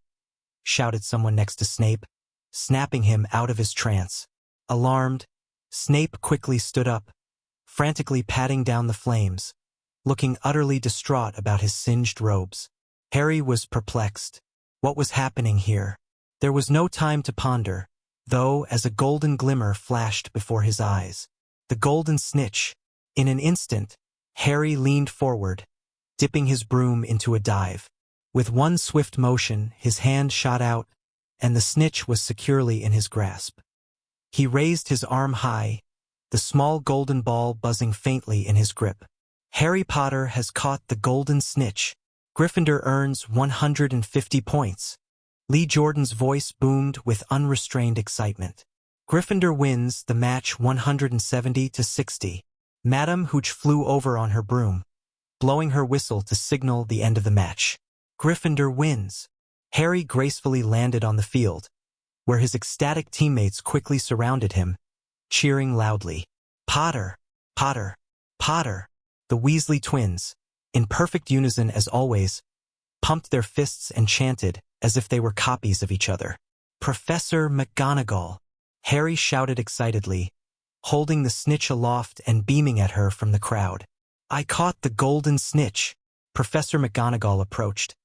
Speaker 1: shouted someone next to Snape, snapping him out of his trance. Alarmed, Snape quickly stood up, frantically patting down the flames, looking utterly distraught about his singed robes. Harry was perplexed. What was happening here? There was no time to ponder, though, as a golden glimmer flashed before his eyes. The golden snitch. In an instant, Harry leaned forward, dipping his broom into a dive. With one swift motion, his hand shot out, and the snitch was securely in his grasp. He raised his arm high, the small golden ball buzzing faintly in his grip. Harry Potter has caught the golden snitch. Gryffindor earns 150 points. Lee Jordan's voice boomed with unrestrained excitement. Gryffindor wins the match 170-60. Madame Hooch flew over on her broom, blowing her whistle to signal the end of the match. Gryffindor wins. Harry gracefully landed on the field, where his ecstatic teammates quickly surrounded him, cheering loudly. Potter! Potter! Potter! The Weasley twins, in perfect unison as always, pumped their fists and chanted as if they were copies of each other. Professor McGonagall! Harry shouted excitedly, holding the snitch aloft and beaming at her from the crowd. I caught the golden snitch. Professor McGonagall approached,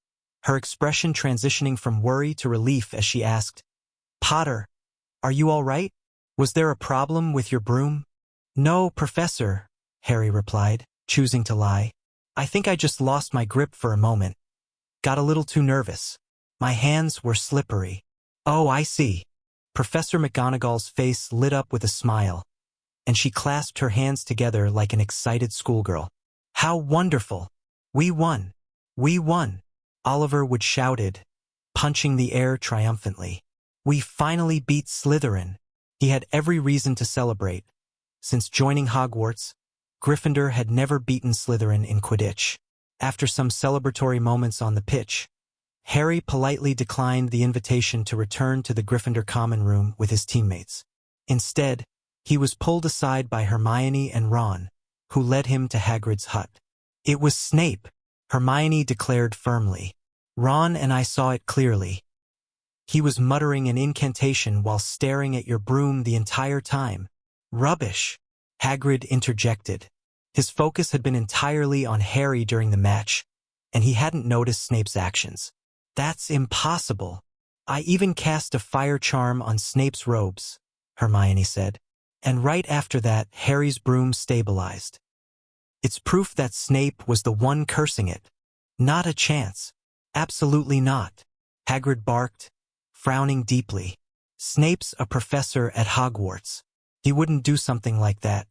Speaker 1: her expression transitioning from worry to relief as she asked, Potter, are you all right? Was there a problem with your broom? No, Professor, Harry replied, choosing to lie. I think I just lost my grip for a moment. Got a little too nervous. My hands were slippery. Oh, I see. Professor McGonagall's face lit up with a smile, and she clasped her hands together like an excited schoolgirl. How wonderful! We won! We won! Oliver Wood shouted, punching the air triumphantly. We finally beat Slytherin. He had every reason to celebrate. Since joining Hogwarts, Gryffindor had never beaten Slytherin in Quidditch. After some celebratory moments on the pitch, Harry politely declined the invitation to return to the Gryffindor common room with his teammates. Instead, he was pulled aside by Hermione and Ron, who led him to Hagrid's hut. It was Snape, Hermione declared firmly. Ron and I saw it clearly. He was muttering an incantation while staring at your broom the entire time. Rubbish, Hagrid interjected. His focus had been entirely on Harry during the match, and he hadn't noticed Snape's actions. That's impossible. I even cast a fire charm on Snape's robes, Hermione said. And right after that, Harry's broom stabilized. It's proof that Snape was the one cursing it. Not a chance. Absolutely not. Hagrid barked, frowning deeply. Snape's a professor at Hogwarts. He wouldn't do something like that.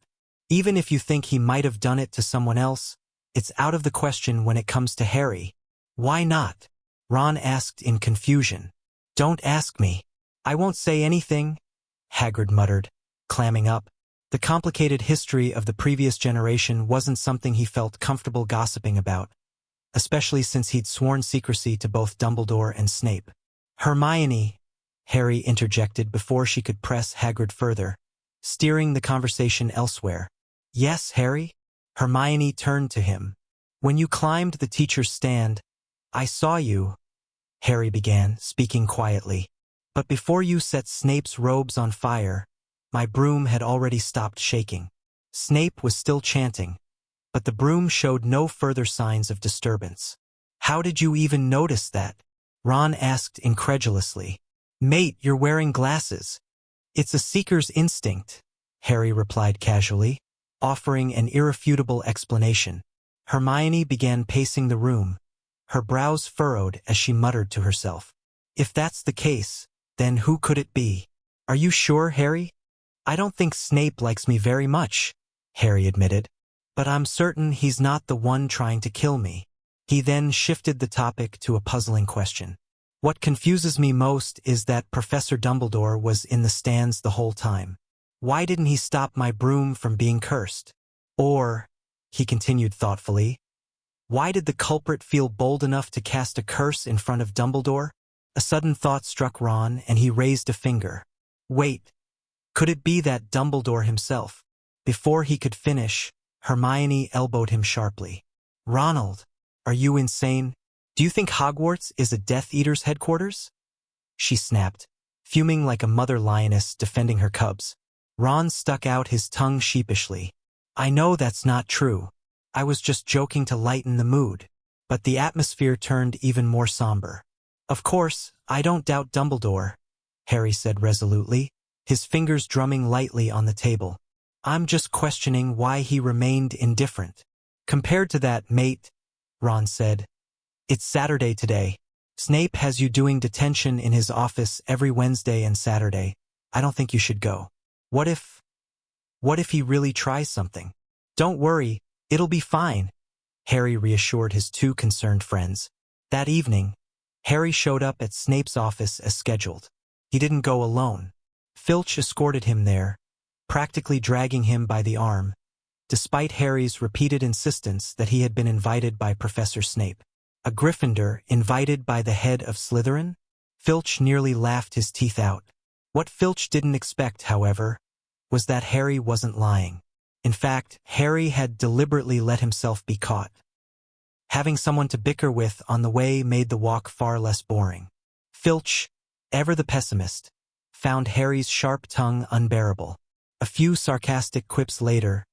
Speaker 1: Even if you think he might have done it to someone else, it's out of the question when it comes to Harry. Why not? Ron asked in confusion. Don't ask me. I won't say anything, Hagrid muttered, clamming up. The complicated history of the previous generation wasn't something he felt comfortable gossiping about, especially since he'd sworn secrecy to both Dumbledore and Snape. Hermione, Harry interjected before she could press Hagrid further, steering the conversation elsewhere. Yes, Harry? Hermione turned to him. When you climbed the teacher's stand, I saw you, Harry began, speaking quietly. But before you set Snape's robes on fire, my broom had already stopped shaking. Snape was still chanting, but the broom showed no further signs of disturbance. How did you even notice that? Ron asked incredulously. Mate, you're wearing glasses. It's a seeker's instinct, Harry replied casually, offering an irrefutable explanation. Hermione began pacing the room, her brows furrowed as she muttered to herself. If that's the case, then who could it be? Are you sure, Harry? I don't think Snape likes me very much, Harry admitted. But I'm certain he's not the one trying to kill me. He then shifted the topic to a puzzling question. What confuses me most is that Professor Dumbledore was in the stands the whole time. Why didn't he stop my broom from being cursed? Or, he continued thoughtfully, why did the culprit feel bold enough to cast a curse in front of Dumbledore? A sudden thought struck Ron and he raised a finger. Wait, could it be that Dumbledore himself? Before he could finish, Hermione elbowed him sharply. Ronald, are you insane? Do you think Hogwarts is a Death Eater's headquarters? She snapped, fuming like a mother lioness defending her cubs. Ron stuck out his tongue sheepishly. I know that's not true. I was just joking to lighten the mood. But the atmosphere turned even more somber. Of course, I don't doubt Dumbledore, Harry said resolutely, his fingers drumming lightly on the table. I'm just questioning why he remained indifferent. Compared to that, mate, Ron said. It's Saturday today. Snape has you doing detention in his office every Wednesday and Saturday. I don't think you should go. What if he really tries something? Don't worry, it'll be fine, Harry reassured his two concerned friends. That evening, Harry showed up at Snape's office as scheduled. He didn't go alone. Filch escorted him there, practically dragging him by the arm, despite Harry's repeated insistence that he had been invited by Professor Snape. A Gryffindor invited by the head of Slytherin? Filch nearly laughed his teeth out. What Filch didn't expect, however, was that Harry wasn't lying. In fact, Harry had deliberately let himself be caught. Having someone to bicker with on the way made the walk far less boring. Filch, ever the pessimist, found Harry's sharp tongue unbearable. A few sarcastic quips later,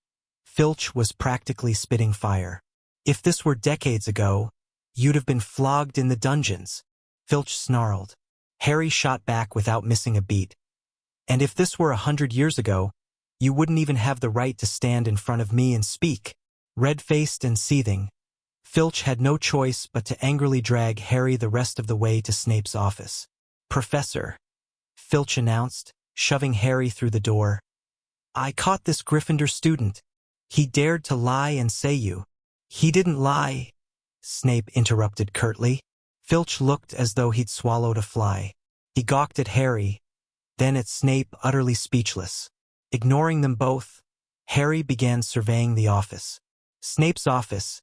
Speaker 1: Filch was practically spitting fire. If this were decades ago, you'd have been flogged in the dungeons, Filch snarled. Harry shot back without missing a beat. And if this were 100 years ago, you wouldn't even have the right to stand in front of me and speak. Red-faced and seething, Filch had no choice but to angrily drag Harry the rest of the way to Snape's office. Professor, Filch announced, shoving Harry through the door. I caught this Gryffindor student. He dared to lie and say you. He didn't lie, Snape interrupted curtly. Filch looked as though he'd swallowed a fly. He gawked at Harry, then at Snape, utterly speechless. Ignoring them both, Harry began surveying the office. Snape's office,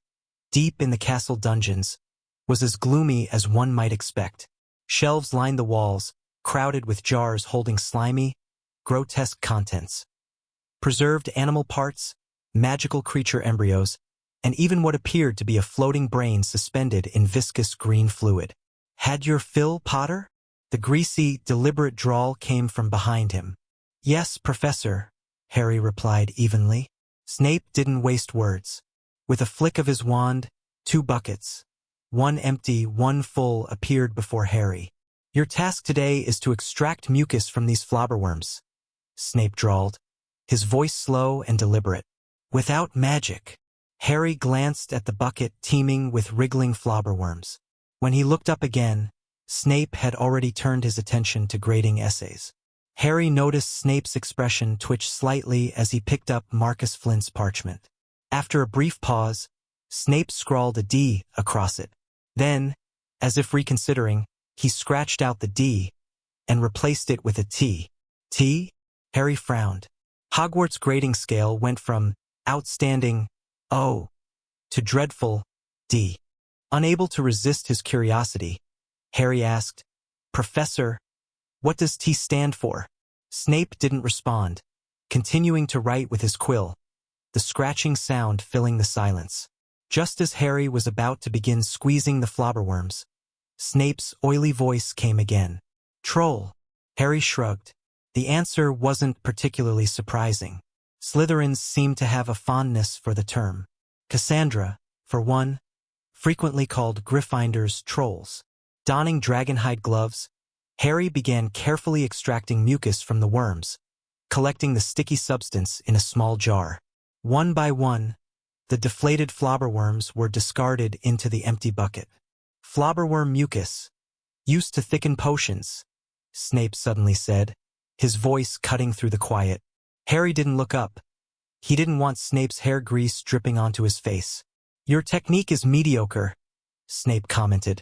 Speaker 1: deep in the castle dungeons, was as gloomy as one might expect. Shelves lined the walls, crowded with jars holding slimy, grotesque contents. Preserved animal parts, magical creature embryos, and even what appeared to be a floating brain suspended in viscous green fluid. Had your fill, Potter? The greasy, deliberate drawl came from behind him. Yes, Professor, Harry replied evenly. Snape didn't waste words. With a flick of his wand, 2 buckets, one empty, one full, appeared before Harry. Your task today is to extract mucus from these flobberworms, Snape drawled, his voice slow and deliberate. Without magic. Harry glanced at the bucket teeming with wriggling flobberworms. When he looked up again, Snape had already turned his attention to grading essays. Harry noticed Snape's expression twitch slightly as he picked up Marcus Flint's parchment. After a brief pause, Snape scrawled a D across it. Then, as if reconsidering, he scratched out the D and replaced it with a T. T? Harry frowned. Hogwarts' grading scale went from outstanding O to dreadful D. Unable to resist his curiosity, Harry asked, Professor, what does T stand for? Snape didn't respond, continuing to write with his quill, the scratching sound filling the silence. Just as Harry was about to begin squeezing the flobberworms, Snape's oily voice came again. Troll. Harry shrugged. The answer wasn't particularly surprising. Slytherins seem to have a fondness for the term. Cassandra, for one, frequently called Gryffindor's trolls. Donning dragonhide gloves, Harry began carefully extracting mucus from the worms, collecting the sticky substance in a small jar. One by one, the deflated flobberworms were discarded into the empty bucket. Flobberworm mucus, used to thicken potions, Snape suddenly said, his voice cutting through the quiet. Harry didn't look up. He didn't want Snape's hair grease dripping onto his face. Your technique is mediocre, Snape commented,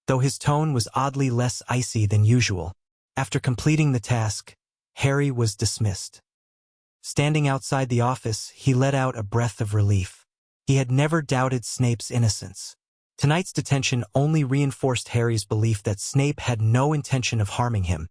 Speaker 1: though his tone was oddly less icy than usual. After completing the task, Harry was dismissed. Standing outside the office, he let out a breath of relief. He had never doubted Snape's innocence. Tonight's detention only reinforced Harry's belief that Snape had no intention of harming him.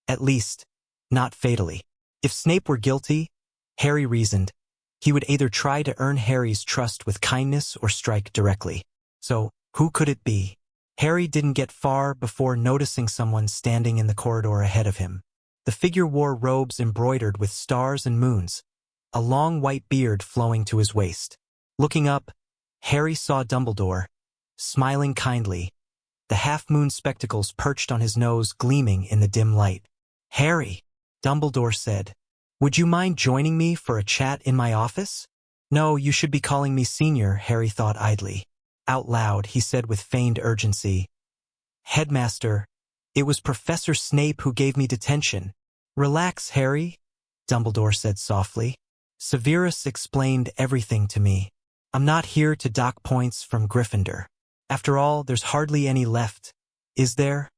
Speaker 1: At least, not fatally. If Snape were guilty, Harry reasoned, he would either try to earn Harry's trust with kindness or strike directly. So, who could it be? Harry didn't get far before noticing someone standing in the corridor ahead of him. The figure wore robes embroidered with stars and moons, a long white beard flowing to his waist. Looking up, Harry saw Dumbledore, smiling kindly, the half-moon spectacles perched on his nose gleaming in the dim light. Harry, Dumbledore said, would you mind joining me for a chat in my office? No, you should be calling me Senior, Harry thought idly. Out loud, he said with feigned urgency, Headmaster, it was Professor Snape who gave me detention. Relax, Harry, Dumbledore said softly. Severus explained everything to me. I'm not here to dock points from Gryffindor. After all, there's hardly any left, is there?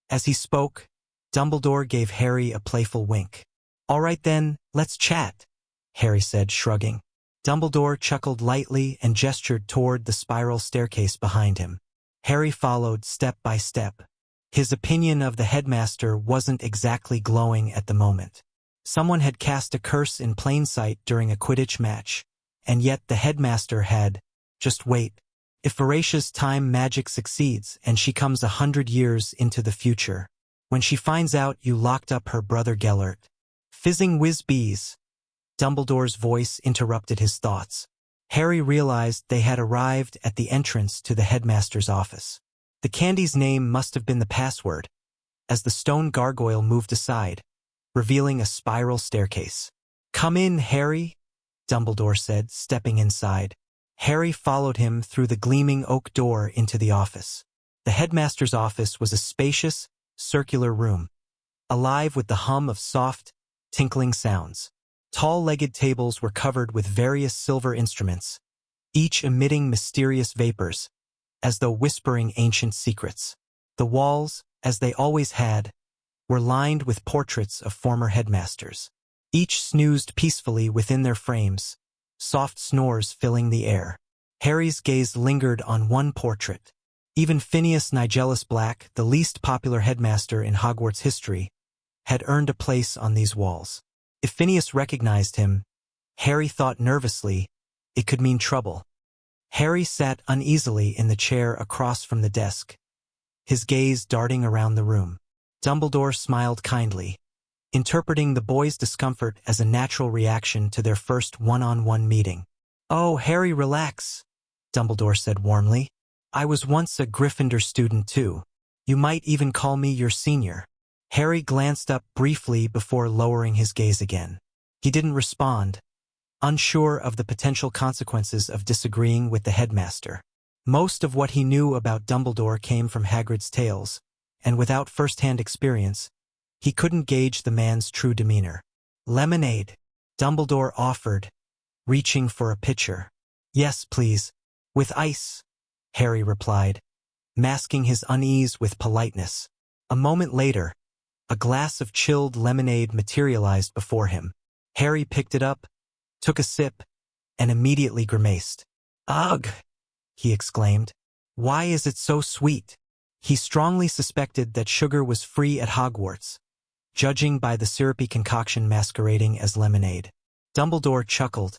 Speaker 1: As he spoke, Dumbledore gave Harry a playful wink. All right then, let's chat, Harry said, shrugging. Dumbledore chuckled lightly and gestured toward the spiral staircase behind him. Harry followed step by step. His opinion of the headmaster wasn't exactly glowing at the moment. Someone had cast a curse in plain sight during a Quidditch match, and yet the headmaster had, just wait. If Veratia's time magic succeeds and she comes 100 years into the future, when she finds out you locked up her brother Gellert. Fizzing whiz-bees. Dumbledore's voice interrupted his thoughts. Harry realized they had arrived at the entrance to the headmaster's office. The candy's name must have been the password, as the stone gargoyle moved aside, revealing a spiral staircase. Come in, Harry, Dumbledore said, stepping inside. Harry followed him through the gleaming oak door into the office. The headmaster's office was a spacious, circular room, alive with the hum of soft, tinkling sounds. Tall-legged tables were covered with various silver instruments, each emitting mysterious vapors, as though whispering ancient secrets. The walls, as they always had, were lined with portraits of former headmasters. Each snoozed peacefully within their frames, soft snores filling the air. Harry's gaze lingered on one portrait. Even Phineas Nigellus Black, the least popular headmaster in Hogwarts history, had earned a place on these walls. If Phineas recognized him, Harry thought nervously, it could mean trouble. Harry sat uneasily in the chair across from the desk, his gaze darting around the room. Dumbledore smiled kindly, interpreting the boy's discomfort as a natural reaction to their first one-on-one meeting. Oh, Harry, relax, Dumbledore said warmly. I was once a Gryffindor student too. You might even call me your senior. Harry glanced up briefly before lowering his gaze again. He didn't respond, unsure of the potential consequences of disagreeing with the headmaster. Most of what he knew about Dumbledore came from Hagrid's tales, and without first-hand experience, he couldn't gauge the man's true demeanor. Lemonade, Dumbledore offered, reaching for a pitcher. Yes, please. With ice, Harry replied, masking his unease with politeness. A moment later, a glass of chilled lemonade materialized before him. Harry picked it up, took a sip, and immediately grimaced. Ugh! He exclaimed. Why is it so sweet? He strongly suspected that sugar was free at Hogwarts, judging by the syrupy concoction masquerading as lemonade. Dumbledore chuckled,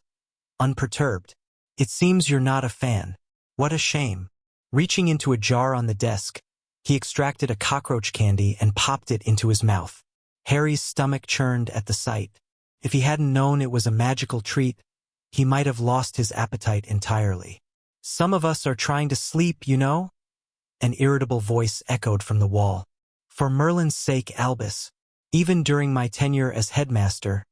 Speaker 1: unperturbed. It seems you're not a fan. What a shame. Reaching into a jar on the desk, he extracted a cockroach candy and popped it into his mouth. Harry's stomach churned at the sight. If he hadn't known it was a magical treat, he might have lost his appetite entirely. "Some of us are trying to sleep, you know?" An irritable voice echoed from the wall. "For Merlin's sake, Albus, even during my tenure as headmaster,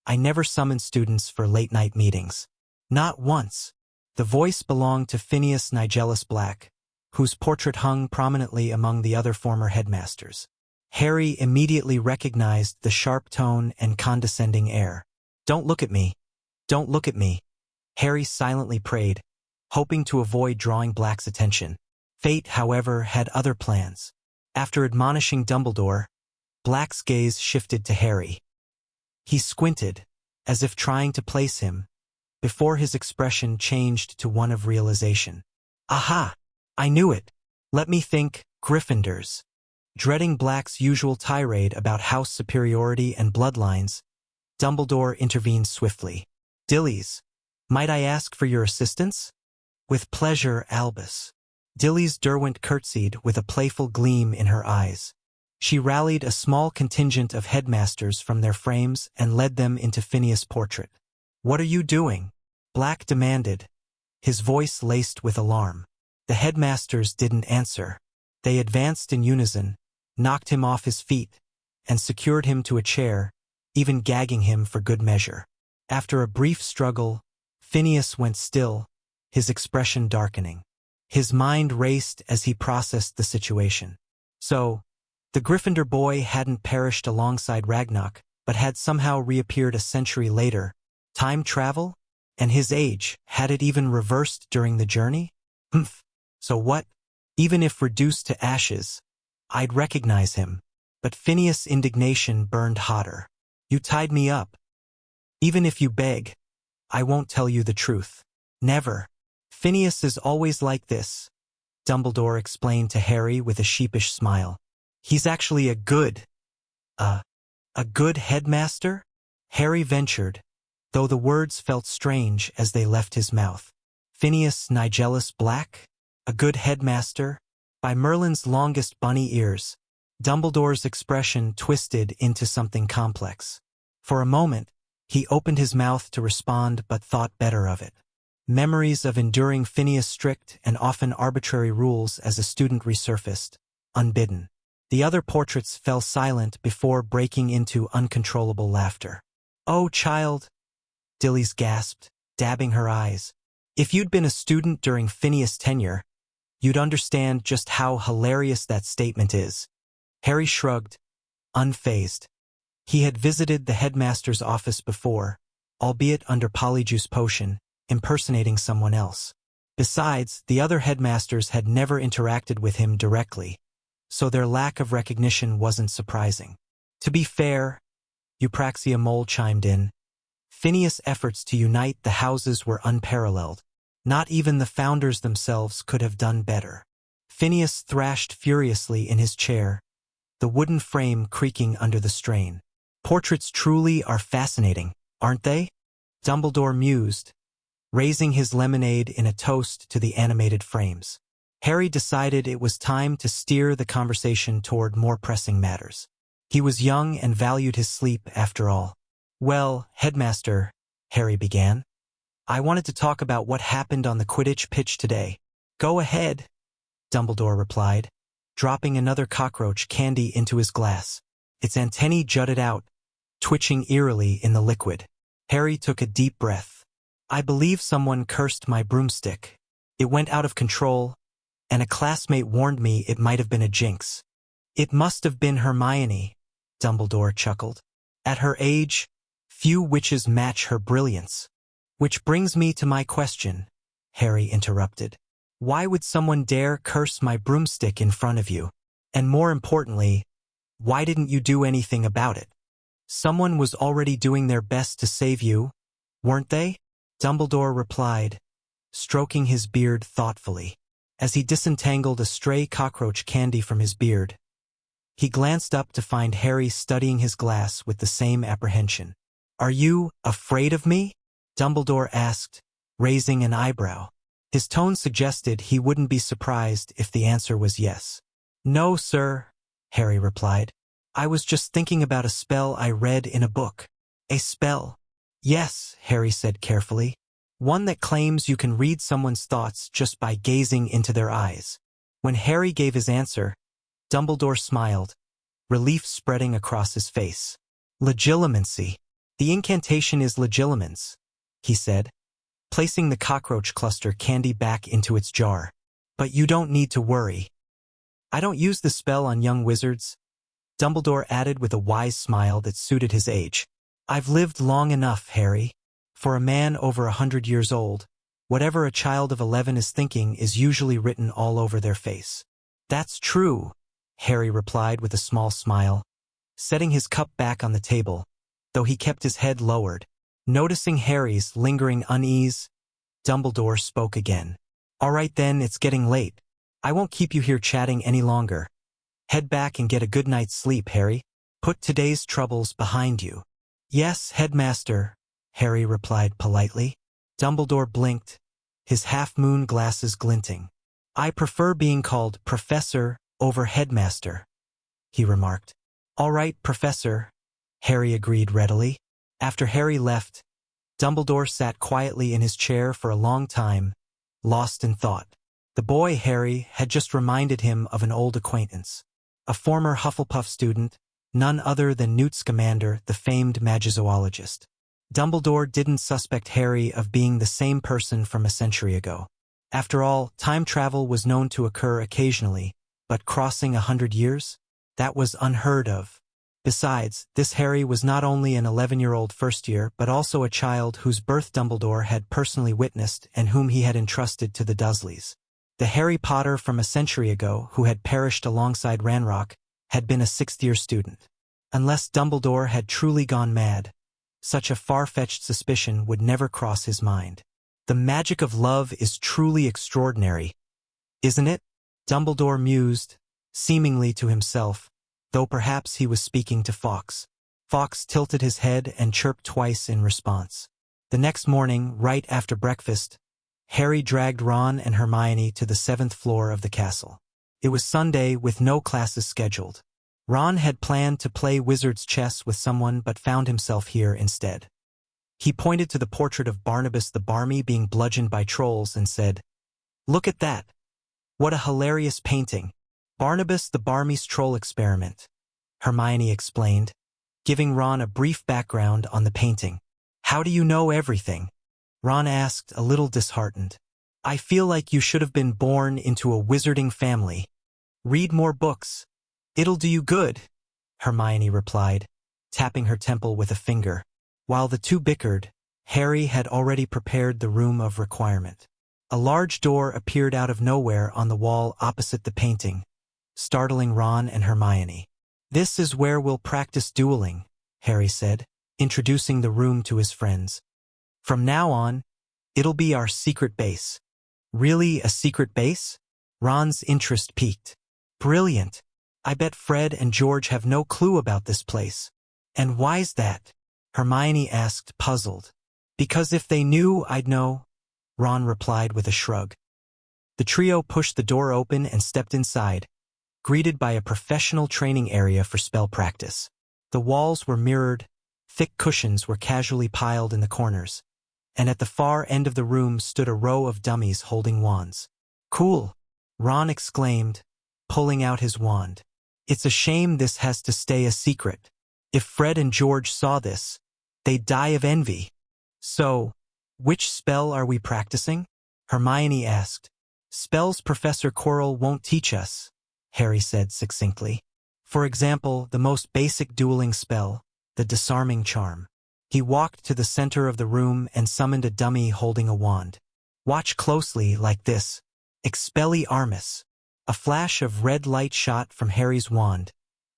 Speaker 1: I never summoned students for late-night meetings. Not once." The voice belonged to Phineas Nigellus Black, whose portrait hung prominently among the other former headmasters. Harry immediately recognized the sharp tone and condescending air. "Don't look at me. Don't look at me," Harry silently prayed, hoping to avoid drawing Black's attention. Fate, however, had other plans. After admonishing Dumbledore, Black's gaze shifted to Harry. He squinted, as if trying to place him, before his expression changed to one of realization. "Aha! I knew it. Let me think, Gryffindors." Dreading Black's usual tirade about house superiority and bloodlines, Dumbledore intervened swiftly. "Dillies, might I ask for your assistance?" "With pleasure, Albus." Dillies Derwent curtsied with a playful gleam in her eyes. She rallied a small contingent of headmasters from their frames and led them into Phineas' portrait. "What are you doing?" Black demanded, his voice laced with alarm. The headmasters didn't answer. They advanced in unison, knocked him off his feet, and secured him to a chair, even gagging him for good measure. After a brief struggle, Phineas went still, his expression darkening. His mind raced as he processed the situation. So, the Gryffindor boy hadn't perished alongside Ragnarok, but had somehow reappeared a century later. Time travel? And his age, had it even reversed during the journey? Humph. So what? Even if reduced to ashes, I'd recognize him. But Phineas' indignation burned hotter. "You tied me up. Even if you beg, I won't tell you the truth. Never. Phineas is always like this," Dumbledore explained to Harry with a sheepish smile. "He's actually a good headmaster?" Harry ventured, though the words felt strange as they left his mouth. "Phineas Nigellus Black? A good headmaster?" By Merlin's longest bunny ears, Dumbledore's expression twisted into something complex. For a moment, he opened his mouth to respond but thought better of it. Memories of enduring Phineas' strict and often arbitrary rules as a student resurfaced, unbidden. The other portraits fell silent before breaking into uncontrollable laughter. "Oh, child," Dillies gasped, dabbing her eyes. "If you'd been a student during Phineas' tenure, you'd understand just how hilarious that statement is." Harry shrugged, unfazed. He had visited the headmaster's office before, albeit under Polyjuice Potion, impersonating someone else. Besides, the other headmasters had never interacted with him directly, so their lack of recognition wasn't surprising. To be fair, Eupraxia Mole chimed in, Phineas' efforts to unite the houses were unparalleled. Not even the founders themselves could have done better. Phineas thrashed furiously in his chair, the wooden frame creaking under the strain. "Portraits truly are fascinating, aren't they?" Dumbledore mused, raising his lemonade in a toast to the animated frames. Harry decided it was time to steer the conversation toward more pressing matters. He was young and valued his sleep after all. "Well, Headmaster," Harry began, "I wanted to talk about what happened on the Quidditch pitch today." "Go ahead," Dumbledore replied, dropping another cockroach candy into his glass. Its antennae jutted out, twitching eerily in the liquid. Harry took a deep breath. "I believe someone cursed my broomstick. It went out of control, and a classmate warned me it might have been a jinx." "It must have been Hermione," Dumbledore chuckled. "At her age, few witches match her brilliance." "Which brings me to my question," Harry interrupted. "Why would someone dare curse my broomstick in front of you? And more importantly, why didn't you do anything about it? Someone was already doing their best to save you, weren't they?" Dumbledore replied, stroking his beard thoughtfully. As he disentangled a stray cockroach candy from his beard, he glanced up to find Harry studying his glass with the same apprehension. "Are you afraid of me?" Dumbledore asked, raising an eyebrow. His tone suggested he wouldn't be surprised if the answer was yes. "No, sir," Harry replied. "I was just thinking about a spell I read in a book." A spell. Yes, Harry said carefully. One that claims you can read someone's thoughts just by gazing into their eyes. When Harry gave his answer, Dumbledore smiled, relief spreading across his face. Legilimency. The incantation is legilimens, he said, placing the cockroach cluster candy back into its jar. But you don't need to worry. I don't use the spell on young wizards, Dumbledore added with a wise smile that suited his age. I've lived long enough, Harry. For a man over 100 years old, whatever a child of 11 is thinking is usually written all over their face. That's true, Harry replied with a small smile, setting his cup back on the table, though he kept his head lowered. Noticing Harry's lingering unease, Dumbledore spoke again. All right then, it's getting late. I won't keep you here chatting any longer. Head back and get a good night's sleep, Harry. Put today's troubles behind you. Yes, Headmaster, Harry replied politely. Dumbledore blinked, his half-moon glasses glinting. I prefer being called Professor over Headmaster, he remarked. All right, Professor, Harry agreed readily. After Harry left, Dumbledore sat quietly in his chair for a long time, lost in thought. The boy, Harry, had just reminded him of an old acquaintance. A former Hufflepuff student, none other than Newt Scamander, the famed magizoologist. Dumbledore didn't suspect Harry of being the same person from a century ago. After all, time travel was known to occur occasionally, but crossing 100 years? That was unheard of. Besides, this Harry was not only an 11-year-old first year, but also a child whose birth Dumbledore had personally witnessed and whom he had entrusted to the Dursleys. The Harry Potter from a century ago, who had perished alongside Ranrock, had been a sixth-year student. Unless Dumbledore had truly gone mad, such a far-fetched suspicion would never cross his mind. The magic of love is truly extraordinary, isn't it? Dumbledore mused, seemingly to himself, though perhaps he was speaking to Fawkes. Fawkes tilted his head and chirped twice in response. The next morning, right after breakfast, Harry dragged Ron and Hermione to the 7th floor of the castle. It was Sunday with no classes scheduled. Ron had planned to play wizard's chess with someone but found himself here instead. He pointed to the portrait of Barnabas the Barmy being bludgeoned by trolls and said, "Look at that! What a hilarious painting! Barnabas the Barmy's troll experiment," Hermione explained, giving Ron a brief background on the painting. "How do you know everything?" Ron asked, a little disheartened. "I feel like you should have been born into a wizarding family. Read more books. It'll do you good," Hermione replied, tapping her temple with a finger. While the two bickered, Harry had already prepared the room of requirement. A large door appeared out of nowhere on the wall opposite the painting, startling Ron and Hermione. "This is where we'll practice dueling," Harry said, introducing the room to his friends. "From now on, it'll be our secret base." "Really, a secret base?" Ron's interest piqued. "Brilliant. I bet Fred and George have no clue about this place." "And why's that?" Hermione asked, puzzled. "Because if they knew, I'd know," Ron replied with a shrug. The trio pushed the door open and stepped inside, greeted by a professional training area for spell practice. The walls were mirrored, thick cushions were casually piled in the corners, and at the far end of the room stood a row of dummies holding wands. "Cool," Ron exclaimed, pulling out his wand. "It's a shame this has to stay a secret. If Fred and George saw this, they'd die of envy." "So, which spell are we practicing?" Hermione asked. "Spells Professor Quirrell won't teach us," Harry said succinctly. "For example, the most basic dueling spell, the disarming charm." He walked to the center of the room and summoned a dummy holding a wand. "Watch closely, like this. Expelliarmus." A flash of red light shot from Harry's wand,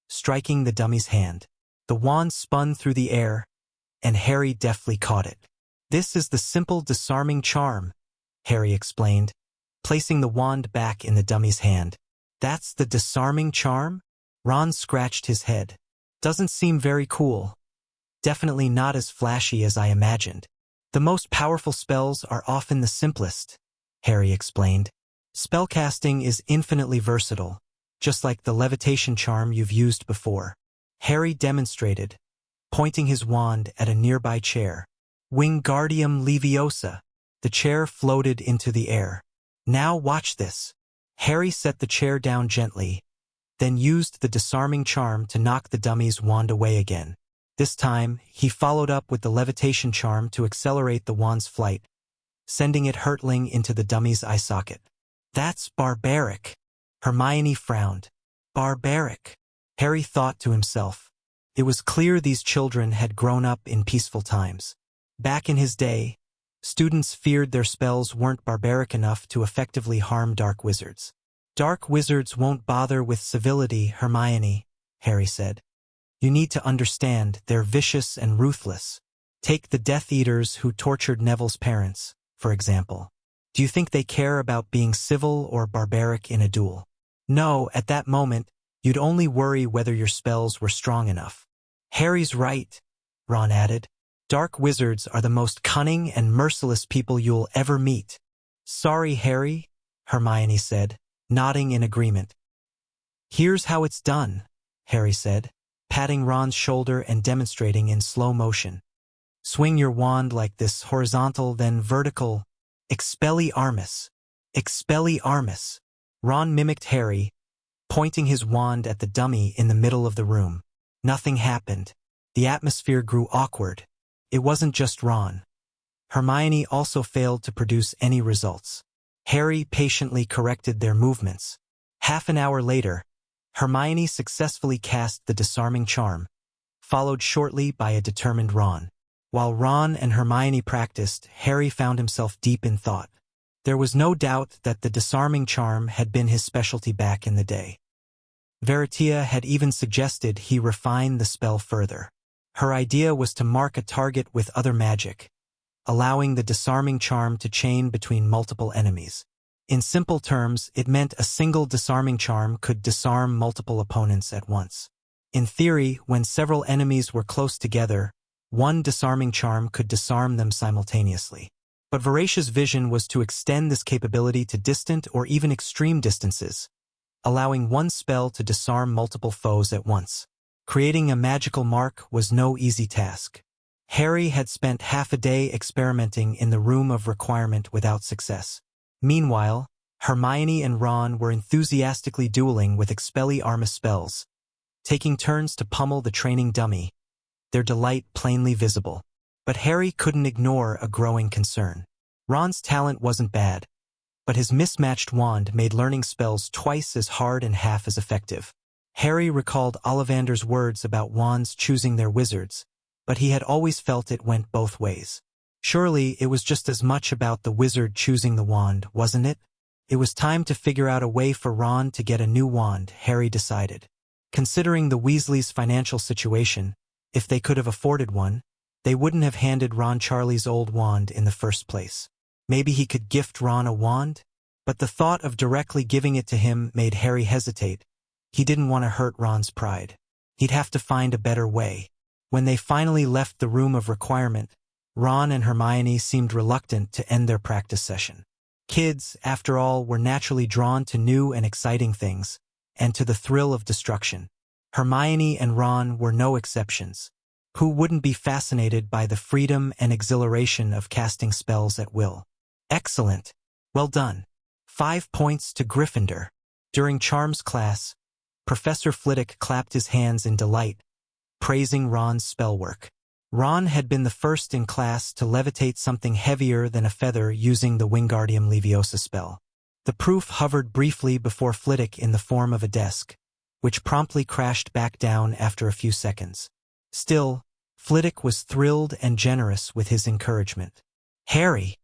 Speaker 1: striking the dummy's hand. The wand spun through the air, and Harry deftly caught it. "This is the simple disarming charm," Harry explained, placing the wand back in the dummy's hand. "That's the disarming charm?" Ron scratched his head. "Doesn't seem very cool. Definitely not as flashy as I imagined. The most powerful spells are often the simplest," Harry explained. "Spellcasting is infinitely versatile, just like the levitation charm you've used before." Harry demonstrated, pointing his wand at a nearby chair. Wingardium Leviosa. The chair floated into the air. Now watch this. Harry set the chair down gently, then used the disarming charm to knock the dummy's wand away again. This time, he followed up with the levitation charm to accelerate the wand's flight, sending it hurtling into the dummy's eye socket. That's barbaric. Hermione frowned. Barbaric. Harry thought to himself. It was clear these children had grown up in peaceful times. Back in his day, students feared their spells weren't barbaric enough to effectively harm dark wizards. Dark wizards won't bother with civility, Hermione, Harry said. You need to understand they're vicious and ruthless. Take the Death Eaters who tortured Neville's parents, for example. Do you think they care about being civil or barbaric in a duel? No, at that moment, you'd only worry whether your spells were strong enough. Harry's right, Ron added. Dark wizards are the most cunning and merciless people you'll ever meet. Sorry, Harry, Hermione said, nodding in agreement. Here's how it's done, Harry said, patting Ron's shoulder and demonstrating in slow motion. Swing your wand like this, horizontal then vertical. Expelliarmus. Expelliarmus. Ron mimicked Harry, pointing his wand at the dummy in the middle of the room. Nothing happened. The atmosphere grew awkward. It wasn't just Ron. Hermione also failed to produce any results. Harry patiently corrected their movements. Half an hour later, Hermione successfully cast the disarming charm, followed shortly by a determined Ron. While Ron and Hermione practiced, Harry found himself deep in thought. There was no doubt that the disarming charm had been his specialty back in the day. Veritia had even suggested he refine the spell further. Her idea was to mark a target with other magic, allowing the disarming charm to chain between multiple enemies. In simple terms, it meant a single disarming charm could disarm multiple opponents at once. In theory, when several enemies were close together, one disarming charm could disarm them simultaneously. But Veratia's vision was to extend this capability to distant or even extreme distances, allowing one spell to disarm multiple foes at once. Creating a magical mark was no easy task. Harry had spent half a day experimenting in the Room of Requirement without success. Meanwhile, Hermione and Ron were enthusiastically dueling with Expelliarmus spells, taking turns to pummel the training dummy, their delight plainly visible. But Harry couldn't ignore a growing concern. Ron's talent wasn't bad, but his mismatched wand made learning spells twice as hard and half as effective. Harry recalled Ollivander's words about wands choosing their wizards, but he had always felt it went both ways. Surely it was just as much about the wizard choosing the wand, wasn't it? It was time to figure out a way for Ron to get a new wand, Harry decided. Considering the Weasleys' financial situation, if they could have afforded one, they wouldn't have handed Ron Charlie's old wand in the first place. Maybe he could gift Ron a wand? But the thought of directly giving it to him made Harry hesitate. He didn't want to hurt Ron's pride. He'd have to find a better way. When they finally left the Room of Requirement, Ron and Hermione seemed reluctant to end their practice session. Kids, after all, were naturally drawn to new and exciting things, and to the thrill of destruction. Hermione and Ron were no exceptions. Who wouldn't be fascinated by the freedom and exhilaration of casting spells at will? Excellent. Well done. 5 points to Gryffindor. During Charms class, Professor Flitwick clapped his hands in delight, praising Ron's spellwork. Ron had been the first in class to levitate something heavier than a feather using the Wingardium Leviosa spell. The proof hovered briefly before Flitwick in the form of a desk, which promptly crashed back down after a few seconds. Still, Flitwick was thrilled and generous with his encouragement. Harry,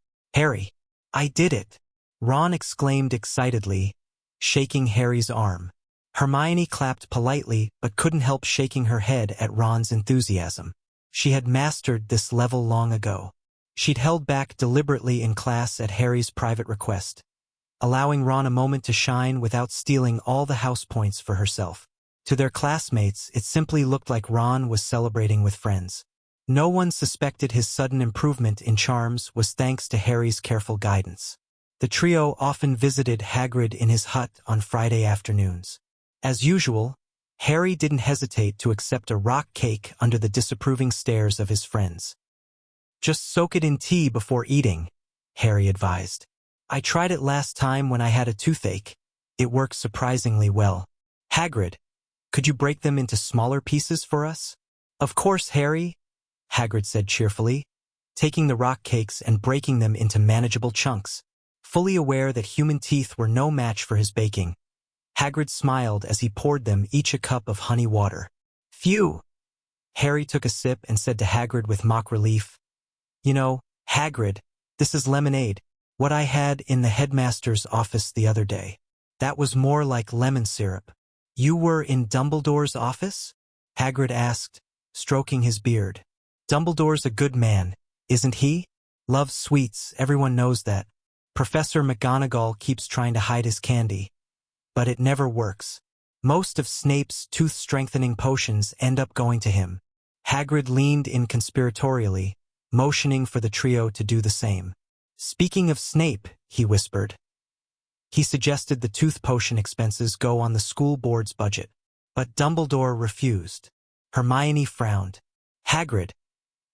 Speaker 1: I did it! Ron exclaimed excitedly, shaking Harry's arm. Hermione clapped politely but couldn't help shaking her head at Ron's enthusiasm. She had mastered this level long ago. She'd held back deliberately in class at Harry's private request, allowing Ron a moment to shine without stealing all the house points for herself. To their classmates, it simply looked like Ron was celebrating with friends. No one suspected his sudden improvement in charms was thanks to Harry's careful guidance. The trio often visited Hagrid in his hut on Friday afternoons. As usual, Harry didn't hesitate to accept a rock cake under the disapproving stares of his friends. Just soak it in tea before eating, Harry advised. I tried it last time when I had a toothache. It worked surprisingly well. Hagrid, could you break them into smaller pieces for us? Of course, Harry, Hagrid said cheerfully, taking the rock cakes and breaking them into manageable chunks. Fully aware that human teeth were no match for his baking, Hagrid smiled as he poured them each a cup of honey water. Phew! Harry took a sip and said to Hagrid with mock relief, You know, Hagrid, this is lemonade. What I had in the headmaster's office the other day. That was more like lemon syrup. You were in Dumbledore's office? Hagrid asked, stroking his beard. Dumbledore's a good man, isn't he? Loves sweets, everyone knows that. Professor McGonagall keeps trying to hide his candy. But it never works. Most of Snape's tooth-strengthening potions end up going to him. Hagrid leaned in conspiratorially, motioning for the trio to do the same. Speaking of Snape, he whispered. He suggested the tooth potion expenses go on the school board's budget. But Dumbledore refused. Hermione frowned. Hagrid,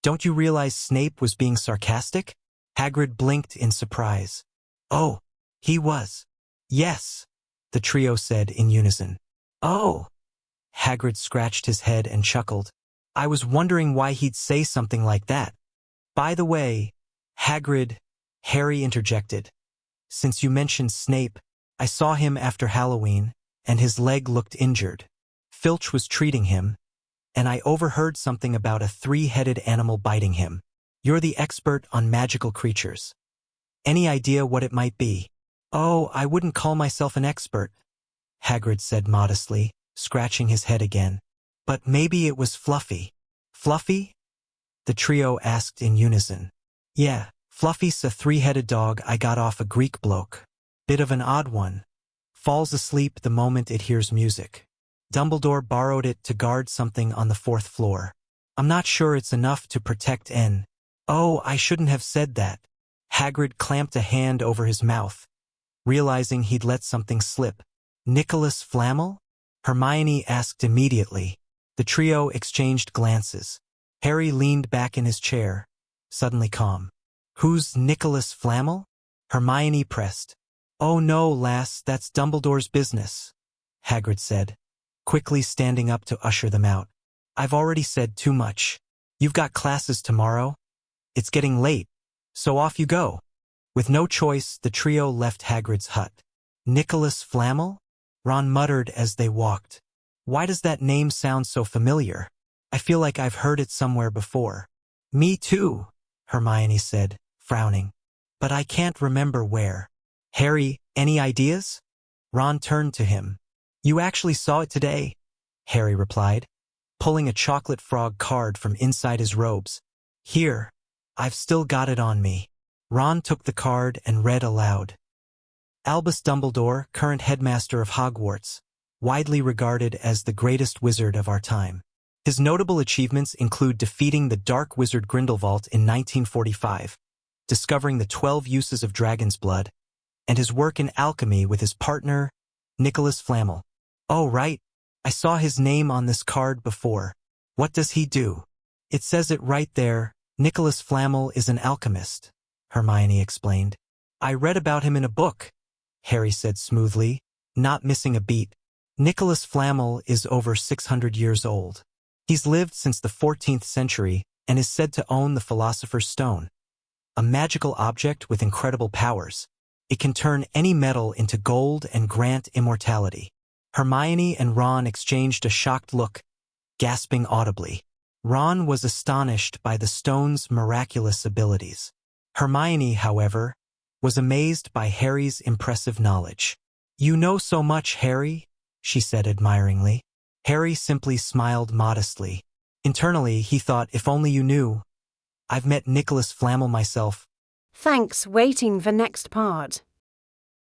Speaker 1: don't you realize Snape was being sarcastic? Hagrid blinked in surprise. Oh, he was. Yes, the trio said in unison. Oh. Hagrid scratched his head and chuckled. I was wondering why he'd say something like that. By the way, Hagrid, Harry interjected. Since you mentioned Snape, I saw him after Halloween, and his leg looked injured. Filch was treating him, and I overheard something about a three-headed animal biting him. You're the expert on magical creatures. Any idea what it might be? Oh, I wouldn't call myself an expert, Hagrid said modestly, scratching his head again. But maybe it was Fluffy. Fluffy? The trio asked in unison. Yeah, Fluffy's a three-headed dog I got off a Greek bloke. Bit of an odd one. Falls asleep the moment it hears music. Dumbledore borrowed it to guard something on the 4th floor. I'm not sure it's enough to protect N. Oh, I shouldn't have said that. Hagrid clamped a hand over his mouth, realizing he'd let something slip. Nicholas Flamel? Hermione asked immediately. The trio exchanged glances. Harry leaned back in his chair, suddenly calm. Who's Nicholas Flamel? Hermione pressed. Oh no, lass, that's Dumbledore's business, Hagrid said, quickly standing up to usher them out. I've already said too much. You've got classes tomorrow. It's getting late, so off you go. With no choice, the trio left Hagrid's hut. Nicholas Flamel? Ron muttered as they walked. Why does that name sound so familiar? I feel like I've heard it somewhere before. Me too, Hermione said, frowning. But I can't remember where. Harry, any ideas? Ron turned to him. You actually saw it today, Harry replied, pulling a chocolate frog card from inside his robes. Here, I've still got it on me. Ron took the card and read aloud. Albus Dumbledore, current headmaster of Hogwarts, widely regarded as the greatest wizard of our time. His notable achievements include defeating the Dark Wizard Grindelwald in 1945, discovering the 12 uses of dragon's blood, and his work in alchemy with his partner, Nicholas Flamel. Oh, right. I saw his name on this card before. What does he do? It says it right there. Nicholas Flamel is an alchemist, Hermione explained. I read about him in a book, Harry said smoothly, not missing a beat. Nicholas Flamel is over 600 years old. He's lived since the 14th century and is said to own the Philosopher's Stone, a magical object with incredible powers. It can turn any metal into gold and grant immortality. Hermione and Ron exchanged a shocked look, gasping audibly. Ron was astonished by the stone's miraculous abilities. Hermione, however, was amazed by Harry's impressive knowledge. You know so much, Harry, she said admiringly. Harry simply smiled modestly. Internally, he thought, if only you knew. I've met Nicholas Flamel myself.
Speaker 2: Thanks, waiting for next part.